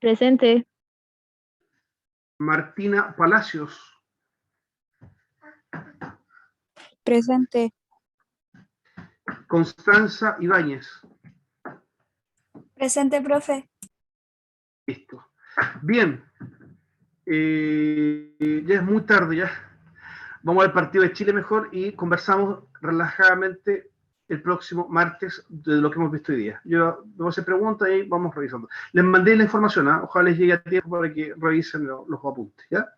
Presente. Martina Palacios. Presente. Constanza Ibáñez. Presente, profe. Listo. Bien. Ya es muy tarde ya. Vamos al partido de Chile mejor y conversamos relajadamente el próximo martes de lo que hemos visto hoy día. Yo voy a hacer preguntas y vamos revisando. Les mandé la información, ¿eh? Ojalá les llegue a tiempo para que revisen los apuntes, ¿ya?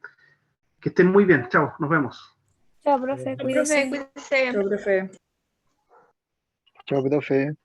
Que estén muy bien. Chao, nos vemos. Chao, profe. Cuídese. Profe, cuídese. Chao, profe. Chao, profe.